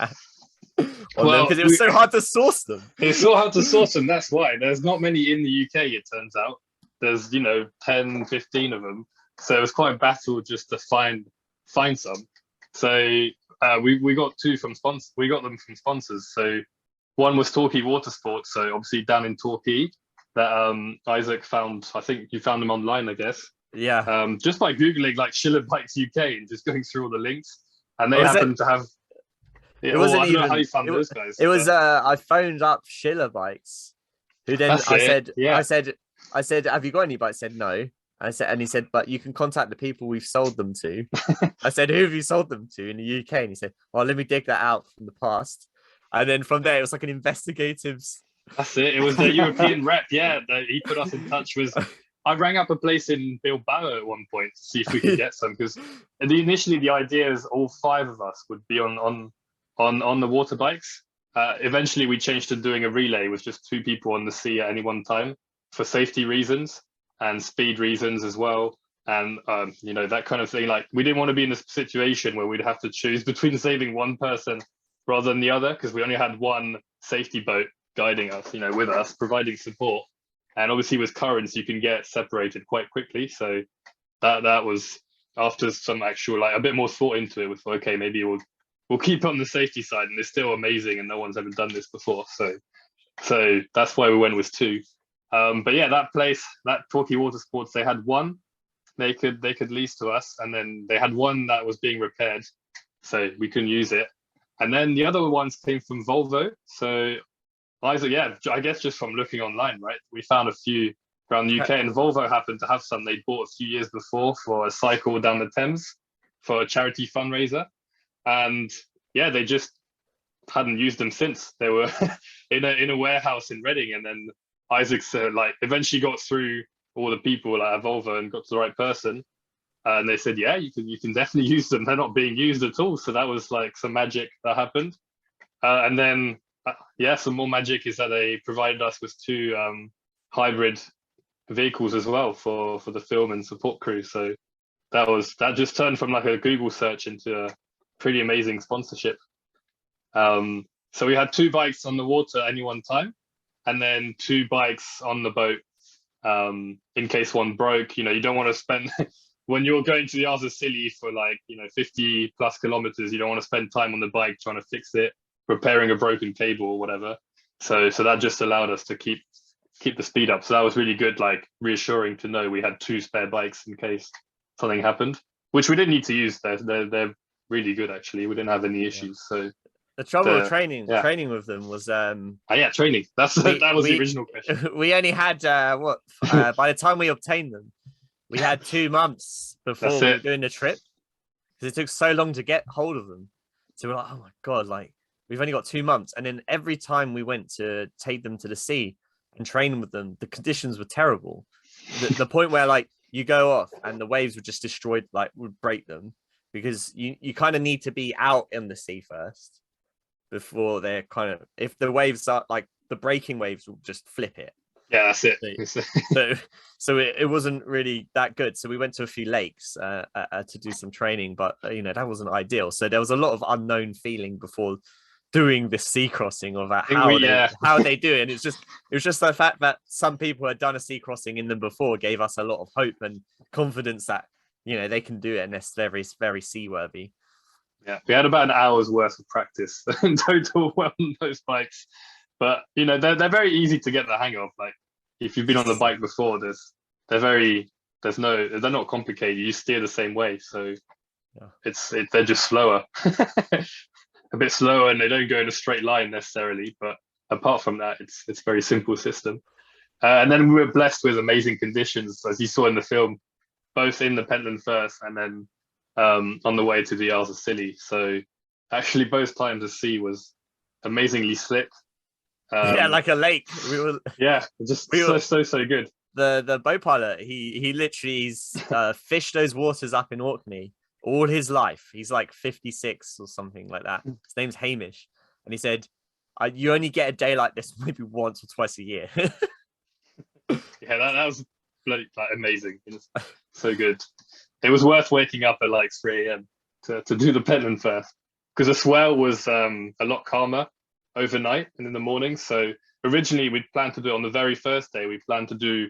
on them, because it was so hard to source them. It's so hard to source them. That's why there's not many in the UK, it turns out. There's 10, 15 of them. So it was quite a battle just to find some. So we got 2 from sponsors. We got them from sponsors. So one was Torquay Watersports. So obviously down in Torquay, that Isaac found. I think you found them online, I guess. Yeah. Just by googling like Schiller Bikes UK and just going through all the links, and they happened to have. Yeah, it wasn't I don't know how you found those guys. It was I phoned up Schiller Bikes, who then I said, have you got any bikes? Said no. And he said, but you can contact the people we've sold them to. I said, who have you sold them to in the UK? And he said, well, let me dig that out from the past. And then from there, it was like an investigative. That's it. It was the European rep. Yeah, that he put us in touch with. I rang up a place in Bilbao at one point to see if we could get some, because initially the idea is all 5 of us would be on the water bikes. Eventually, we changed to doing a relay with just 2 people on the sea at any one time for safety reasons and speed reasons as well. And, that kind of thing. Like, we didn't want to be in a situation where we'd have to choose between saving one person rather than the other, because we only had one safety boat guiding us, with us, providing support. And obviously with currents, you can get separated quite quickly. So that was, after some actual, a bit more thought into it, we thought, okay, maybe we'll keep on the safety side, and it's still amazing and no one's ever done this before. So that's why we went with 2. But yeah, that place, that Torquay Watersports, they had one they could lease to us, and then they had one that was being repaired, so we couldn't use it. And then the other ones came from Volvo. So Isaac, I guess just from looking online, right, we found a few around the UK, and Volvo happened to have some they bought a few years before for a cycle down the Thames for a charity fundraiser. And yeah, they just hadn't used them since. They were in a warehouse in Reading, and then Isaac eventually got through all the people at Volvo and got to the right person, and they said, yeah, you can definitely use them. They're not being used at all. So that was like some magic that happened. And then some more magic is that they provided us with 2 hybrid vehicles as well for the film and support crew. So that just turned from like a Google search into a pretty amazing sponsorship. So So we had 2 bikes on the water at any one time, and then 2 bikes on the boat in case one broke. You know, you don't want to spend when you're going to the Isles of Scilly for like, you know, 50 plus kilometers, you don't want to spend time on the bike trying to fix it, repairing a broken cable or whatever. So that just allowed us to keep the speed up. So that was really good, like reassuring to know we had 2 spare bikes in case something happened, which we didn't need to use. They're really good actually. We didn't have any issues. So the trouble with training with them was training. That was the original question. We only had by the time we obtained them, we had 2 months before we were doing the trip, because it took so long to get hold of them. So we're like, oh my god, like we've only got 2 months. And then every time we went to take them to the sea and train with them, the conditions were terrible. The point where like you go off and the waves would just destroy, like would break them, because you kind of need to be out in the sea first before they're kind of, if the waves are like the breaking waves will just flip it. Yeah, that's it. So it wasn't really that good. So we went to a few lakes to do some training, but you know, that wasn't ideal. So there was a lot of unknown feeling before doing this sea crossing of how they do it. And it was just the fact that some people had done a sea crossing in them before gave us a lot of hope and confidence that, you know, they can do it and it's very, very seaworthy. Yeah, we had about an hour's worth of practice in total on those bikes, but you know they're very easy to get the hang of. Like if you've been on the bike before, they're not complicated. You steer the same way, so they're just slower, a bit slower, and they don't go in a straight line necessarily. But apart from that, it's a very simple system. And then we were blessed with amazing conditions, as you saw in the film, both in the Pentland Firth and then on the way to the Isles of Scilly. So actually both times the sea was amazingly slick. Like a lake. So good. The boat pilot, he literally fished those waters up in Orkney all his life. He's like 56 or something like that. His name's Hamish, and he said you only get a day like this maybe once or twice a year. That was bloody like amazing. So good. It was worth waking up at like 3 a.m. to do the Pentland Firth, because the swell was a lot calmer overnight and in the morning. So originally we'd planned to do, on the very first day, we planned to do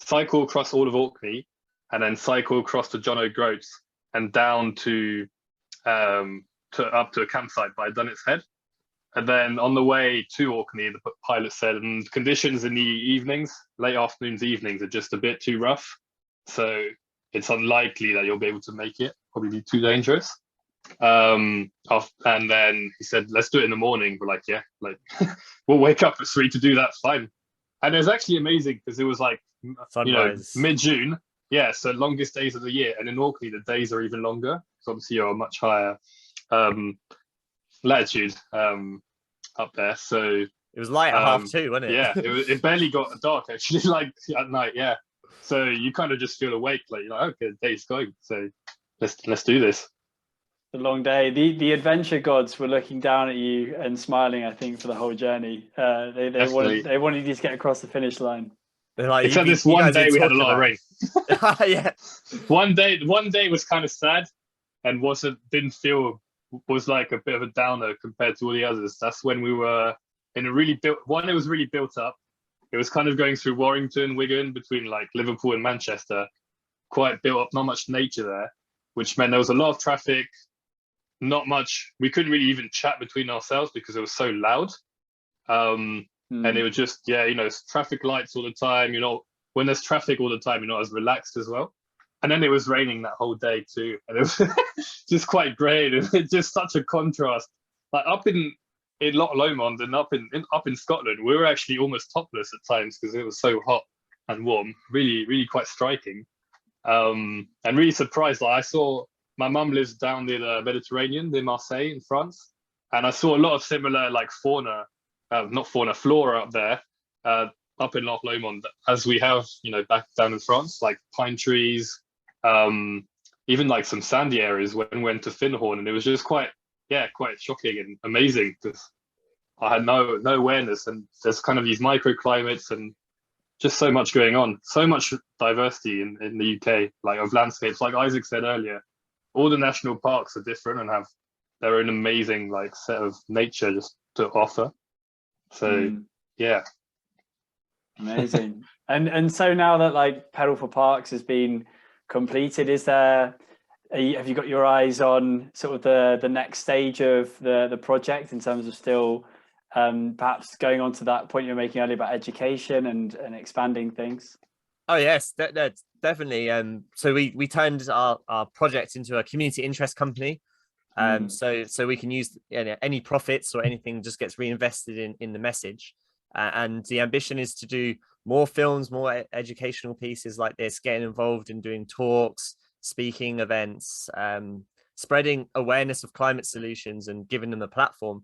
cycle across all of Orkney and then cycle across to John O'Groats and down to up to a campsite by Dunnett's Head. And then on the way to Orkney, the pilot said, and conditions in the evenings, late afternoons, evenings are just a bit too rough. So it's unlikely that you'll be able to make it, probably be too dangerous. And then he said, let's do it in the morning. We're like, yeah, like we'll wake up at 3 to do that, fine. And it was actually amazing because it was like, sunrise. You know, mid-June. Yeah, so longest days of the year. And in Orkney, the days are even longer. So obviously you're a much higher latitude up there. So it was light at 2:30, wasn't it? Yeah, it barely got dark actually, like at night, yeah. So you kind of just feel awake, like you're like, okay, the day's going. So let's do this. The long day. The adventure gods were looking down at you and smiling, I think, for the whole journey. They wanted you to get across the finish line. Like, except this one day we had a lot of rain. Yeah. One day was kind of sad and was like a bit of a downer compared to all the others. That's when we were in a really it was really built up. It was kind of going through Warrington, Wigan, between like Liverpool and Manchester, quite built up, not much nature there, which meant there was a lot of traffic, not much, we couldn't really even chat between ourselves because it was so loud. And it was just, traffic lights all the time, when there's traffic all the time, you're not as relaxed as well. And then it was raining that whole day too. And it was just quite great. It's just such a contrast. Like up in Loch Lomond and up in Scotland, we were actually almost topless at times because it was so hot and warm. Really, really quite striking. And really surprised. Like I saw, my mum lives down near the Mediterranean, near Marseille in France, and I saw a lot of similar like flora up there, up in Loch Lomond, as we have, back down in France, like pine trees, even like some sandy areas when we went to Findhorn, and it was just quite shocking and amazing because I had no awareness, and there's kind of these microclimates and just so much going on, so much diversity in the UK, like of landscapes. Like Isaac said earlier, all the national parks are different and have their own amazing like set of nature just to offer. So yeah. Amazing. And so now that like Pedal for Parks has been completed, have you got your eyes on sort of the next stage of the project in terms of still perhaps going on to that point you were making earlier about education and expanding things? Oh yes, that's definitely. So we turned our project into a community interest company. So we can use any profits or anything just gets reinvested in the message. And the ambition is to do more films, more educational pieces like this, getting involved in doing talks, speaking events, spreading awareness of climate solutions and giving them a platform,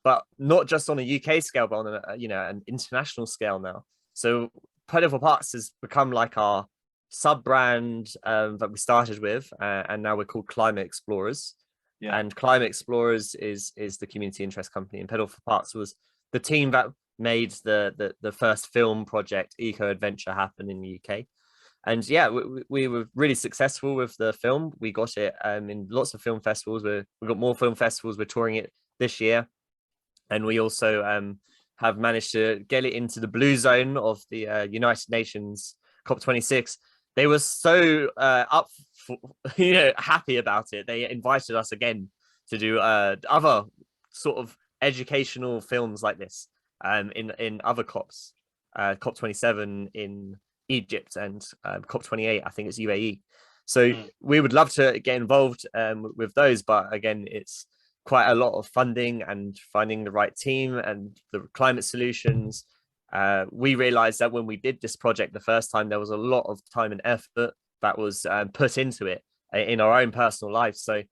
but not just on a UK scale, but on an international scale now. So Pedal for Parks has become like our sub brand that we started with, and now we're called Climate Explorers. Yeah. And Climate Explorers is the community interest company, and Pedal for Parks was the team that made the first film project Eco Adventure happen in the UK. And yeah, we were really successful with the film. We got it in lots of film festivals. We got more film festivals. We're touring it this year, and we also have managed to get it into the blue zone of the United Nations COP26. They were so happy about it. They invited us again to do other sort of educational films like this in other COPs, COP27 in Egypt and COP28, I think it's UAE. So we would love to get involved with those, but again, it's quite a lot of funding and finding the right team and the climate solutions. We realized that when we did this project the first time, there was a lot of time and effort that was put into it in our own personal lives. So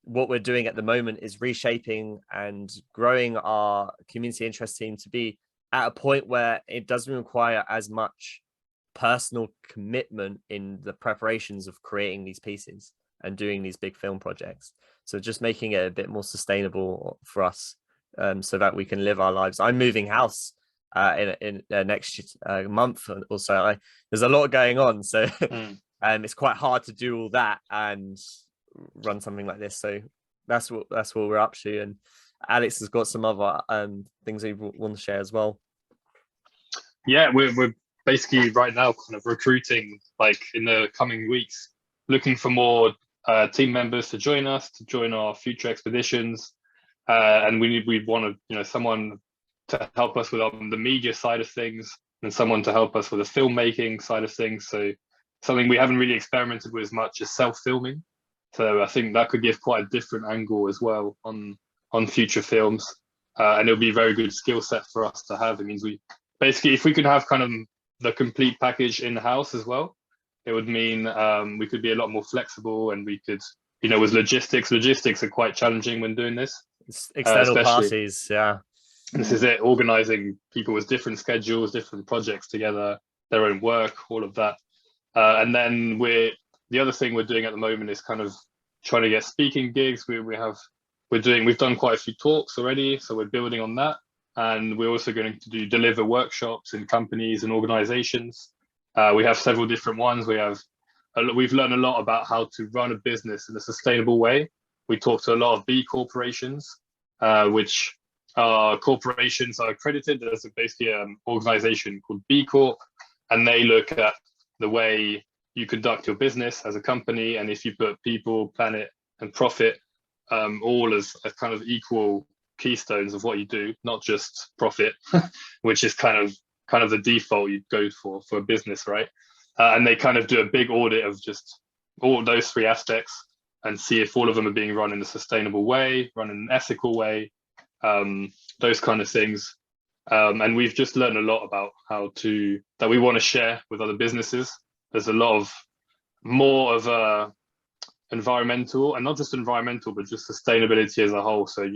what we're doing at the moment is reshaping and growing our community interest team to be at a point where it doesn't require as much personal commitment in the preparations of creating these pieces and doing these big film projects. So just making it a bit more sustainable for us, so that we can live our lives. I'm moving house in next month or so. There's a lot going on, so it's quite hard to do all that and run something like this. So that's what we're up to. And Alex has got some other things he want to share as well. Yeah, we're basically right now kind of recruiting, like in the coming weeks, looking for more team members to join us, to join our future expeditions, and we want to someone to help us with the media side of things, and someone to help us with the filmmaking side of things. So something we haven't really experimented with as much is self-filming. So I think that could give quite a different angle as well on future films, and it'll be a very good skill set for us to have. It means we basically, if we could have kind of the complete package in-house as well, it would mean we could be a lot more flexible, and we could, with logistics are quite challenging when doing this. It's external parties, yeah. This is it, organizing people with different schedules, different projects together, their own work, all of that. And then the other thing we're doing at the moment is kind of trying to get speaking gigs. We've done quite a few talks already, so we're building on that. And we're also going to deliver workshops in companies and organizations. We have several different ones. We've learned a lot about how to run a business in a sustainable way. We talk to a lot of B corporations, which corporations are accredited. There's basically an organization called B Corp, and they look at the way you conduct your business as a company, and if you put people, planet, and profit all as kind of equal keystones of what you do, not just profit, which is kind of the default you'd go for a business, right? And they kind of do a big audit of just all those three aspects and see if all of them are being run in a sustainable way, run in an ethical way, those kind of things. And we've just learned a lot about that we want to share with other businesses. There's a lot of more of environmental, and not just environmental, but just sustainability as a whole. So,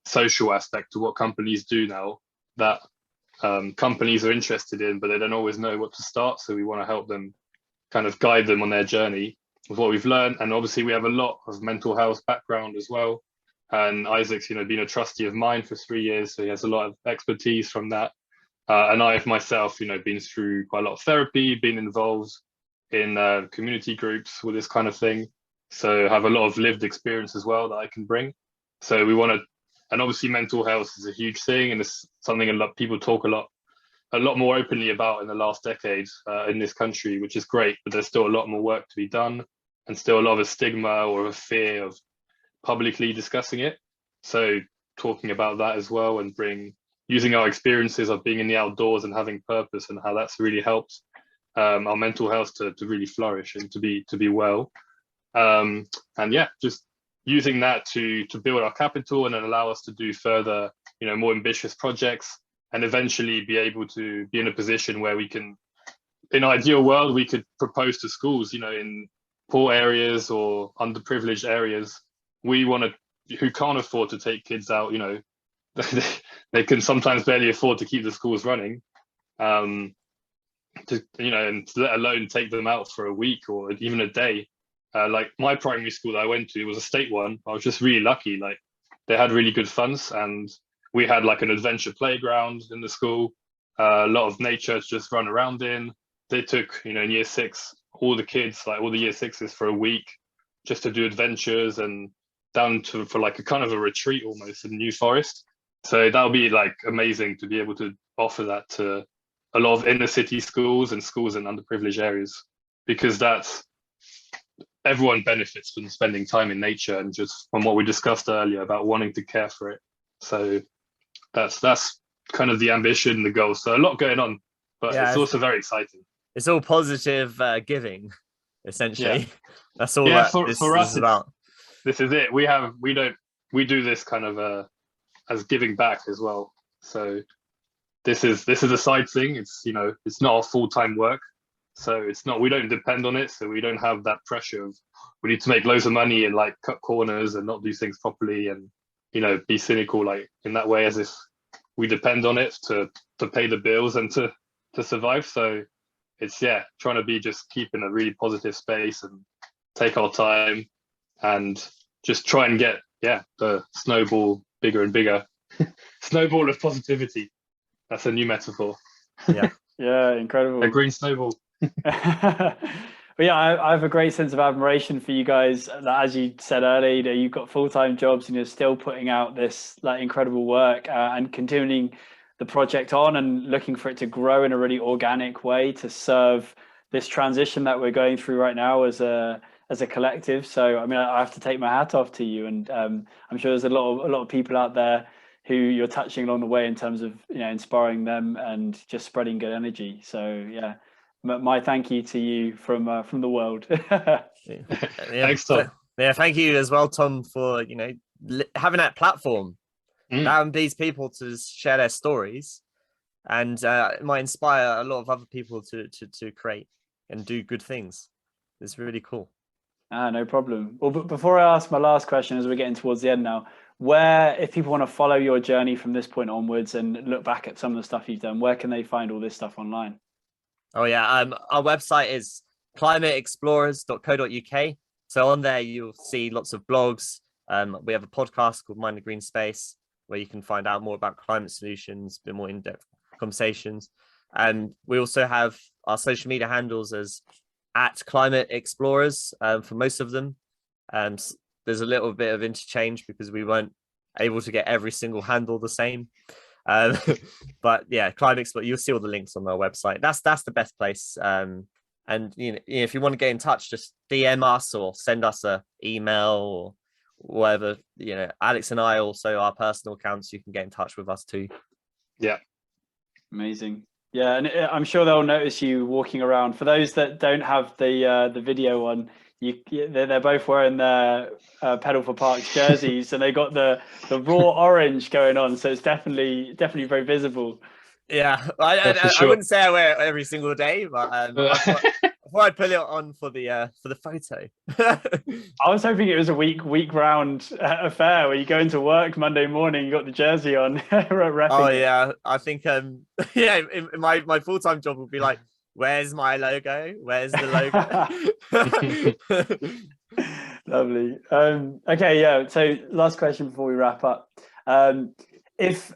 social aspect to what companies do now that companies are interested in, but they don't always know what to start. So we want to help them, kind of guide them on their journey with what we've learned. And obviously we have a lot of mental health background as well. And Isaac's, been a trustee of mine for 3 years, so he has a lot of expertise from that. And I've myself, been through quite a lot of therapy, been involved in community groups with this kind of thing. So I have a lot of lived experience as well that I can bring. So we want to And obviously mental health is a huge thing, and it's something a lot people talk a lot more openly about in the last decade in this country, which is great. But there's still a lot more work to be done, and still a lot of a stigma or a fear of publicly discussing it. So talking about that as well, and using our experiences of being in the outdoors and having purpose, and how that's really helped our mental health to really flourish and to be well. And yeah, just using that to build our capital and then allow us to do further, more ambitious projects, and eventually be able to be in a position where we can, in an ideal world, we could propose to schools, in poor areas or underprivileged areas. Who can't afford to take kids out, they can sometimes barely afford to keep the schools running, and let alone take them out for a week or even a day. Like my primary school that I went to was a state one. I was just really lucky. Like they had really good funds, and we had like an adventure playground in the school, a lot of nature to just run around in. They took, in year 6, all the kids, like all the year 6s, for a week just to do adventures, and down for like a kind of a retreat almost in New Forest. So that'll be like amazing to be able to offer that to a lot of inner city schools and schools in underprivileged areas, because everyone benefits from spending time in nature, and just from what we discussed earlier about wanting to care for it. So that's kind of the ambition, the goal. So a lot going on, but it's also very exciting. It's all positive giving, essentially. Yeah. That's all for us is about. This is it. We do this kind of as giving back as well. So this is a side thing. It's it's not our full-time work. So we don't depend on it. So we don't have that pressure of we need to make loads of money and like cut corners and not do things properly and, be cynical like in that way, as if we depend on it to pay the bills and to survive. So it's, trying to be just keep in a really positive space and take our time and just try and get, the snowball bigger and bigger. Snowball of positivity. That's a new metaphor. Yeah. Yeah, incredible. A green snowball. But yeah, I have a great sense of admiration for you guys. As you said earlier, you've got full-time jobs and you're still putting out this like incredible work and continuing the project on and looking for it to grow in a really organic way to serve this transition that we're going through right now as a collective. So I mean, I have to take my hat off to you, and I'm sure there's a lot of people out there who you're touching along the way in terms of inspiring them and just spreading good energy. So yeah, my thank you to you from the world. Thanks, Tom. Yeah, thank you as well, Tom, for having that platform, allowing these people to share their stories, and it might inspire a lot of other people to create and do good things. It's really cool. No problem. Well, but before I ask my last question, as we're getting towards the end now, if people want to follow your journey from this point onwards and look back at some of the stuff you've done, where can they find all this stuff online? Oh yeah, our website is climateexplorers.co.uk. So on there you'll see lots of blogs. We have a podcast called Mind the Green Space, where you can find out more about climate solutions, a bit more in-depth conversations. And we also have our social media handles as @Climate Explorers for most of them. There's a little bit of interchange because we weren't able to get every single handle the same. But yeah, Climate Explorers, you'll see all the links on our website. That's the best place. And if you want to get in touch, just DM us or send us an email or whatever. Alex and I also, our personal accounts, you can get in touch with us too. Yeah. Amazing. Yeah, and I'm sure they'll notice you walking around. For those that don't have the video on, they're both wearing their Pedal for Parks jerseys, and they got the raw orange going on, so it's definitely very visible. Yeah, I wouldn't say I wear it every single day, but I thought I'd put it on for the photo. I was hoping it was a week round affair where you go into work Monday morning, you got the jersey on. Oh yeah, I think my full-time job would be like, where's my logo? Where's the logo? Lovely. Okay, yeah. So last question before we wrap up. If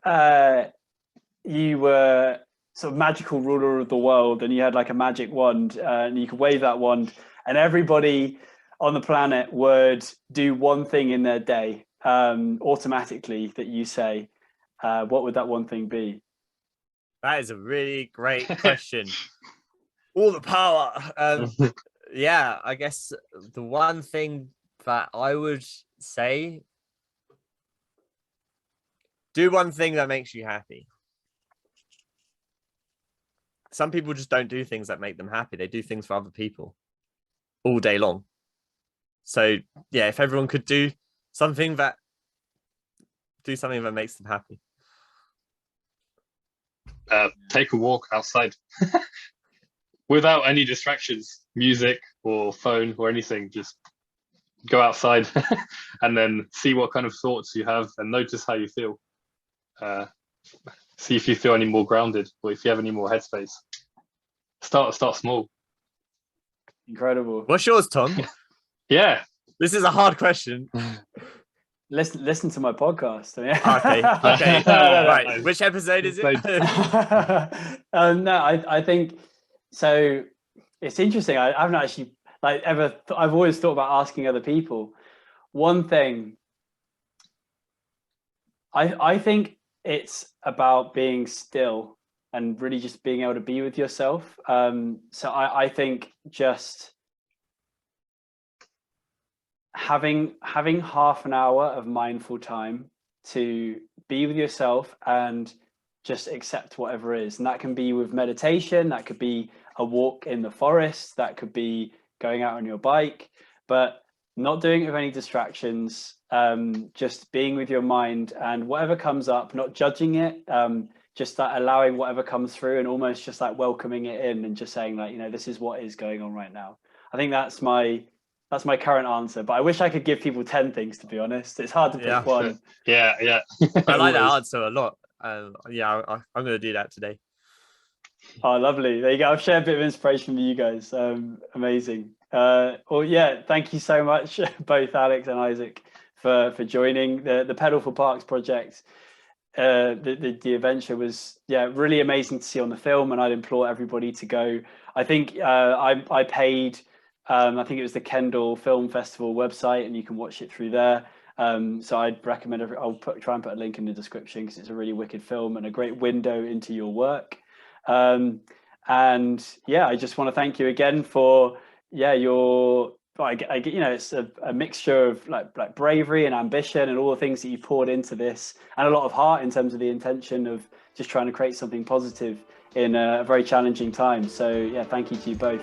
you were sort of magical ruler of the world and you had like a magic wand and you could wave that wand and everybody on the planet would do one thing in their day, automatically that you say, what would that one thing be? That is a really great question. All the power. Yeah, I guess the one thing that I would say, do one thing that makes you happy. Some people just don't do things that make them happy. They do things for other people all day long. So yeah, if everyone could do something that makes them happy. Take a walk outside without any distractions, music or phone or anything. Just go outside and then see what kind of thoughts you have and notice how you feel. See if you feel any more grounded or if you have any more headspace. Start small. Incredible. What's yours, Tom? Yeah. This is a hard question. Listen to my podcast. Okay. No. Right. Which episode is it? No, I think so. It's interesting. I haven't actually I've always thought about asking other people. One thing, I think it's about being still and really just being able to be with yourself. So I think just having half an hour of mindful time to be with yourself and just accept whatever is. And that can be with meditation, that could be a walk in the forest, that could be going out on your bike, but not doing it with any distractions, just being with your mind and whatever comes up, not judging it, just that allowing whatever comes through and almost just like welcoming it in and just saying like, this is what is going on right now. I think that's my current answer, but I wish I could give people 10 things, to be honest. It's hard to pick one. Yeah. I like that answer a lot. I'm going to do that today. Oh, lovely. There you go. I've shared a bit of inspiration with you guys. Amazing. Well, yeah, thank you so much, both Alex and Isaac, for joining the Pedal for Parks project. The adventure was really amazing to see on the film, and I'd implore everybody to go. I think I paid, I think it was the Kendall Film Festival website, and you can watch it through there. So I'd recommend I'll try and put a link in the description because it's a really wicked film and a great window into your work. And yeah, I just want to thank you again for your it's a mixture of like bravery and ambition and all the things that you poured into this, and a lot of heart in terms of the intention of just trying to create something positive in a very challenging time. So yeah, thank you to you both.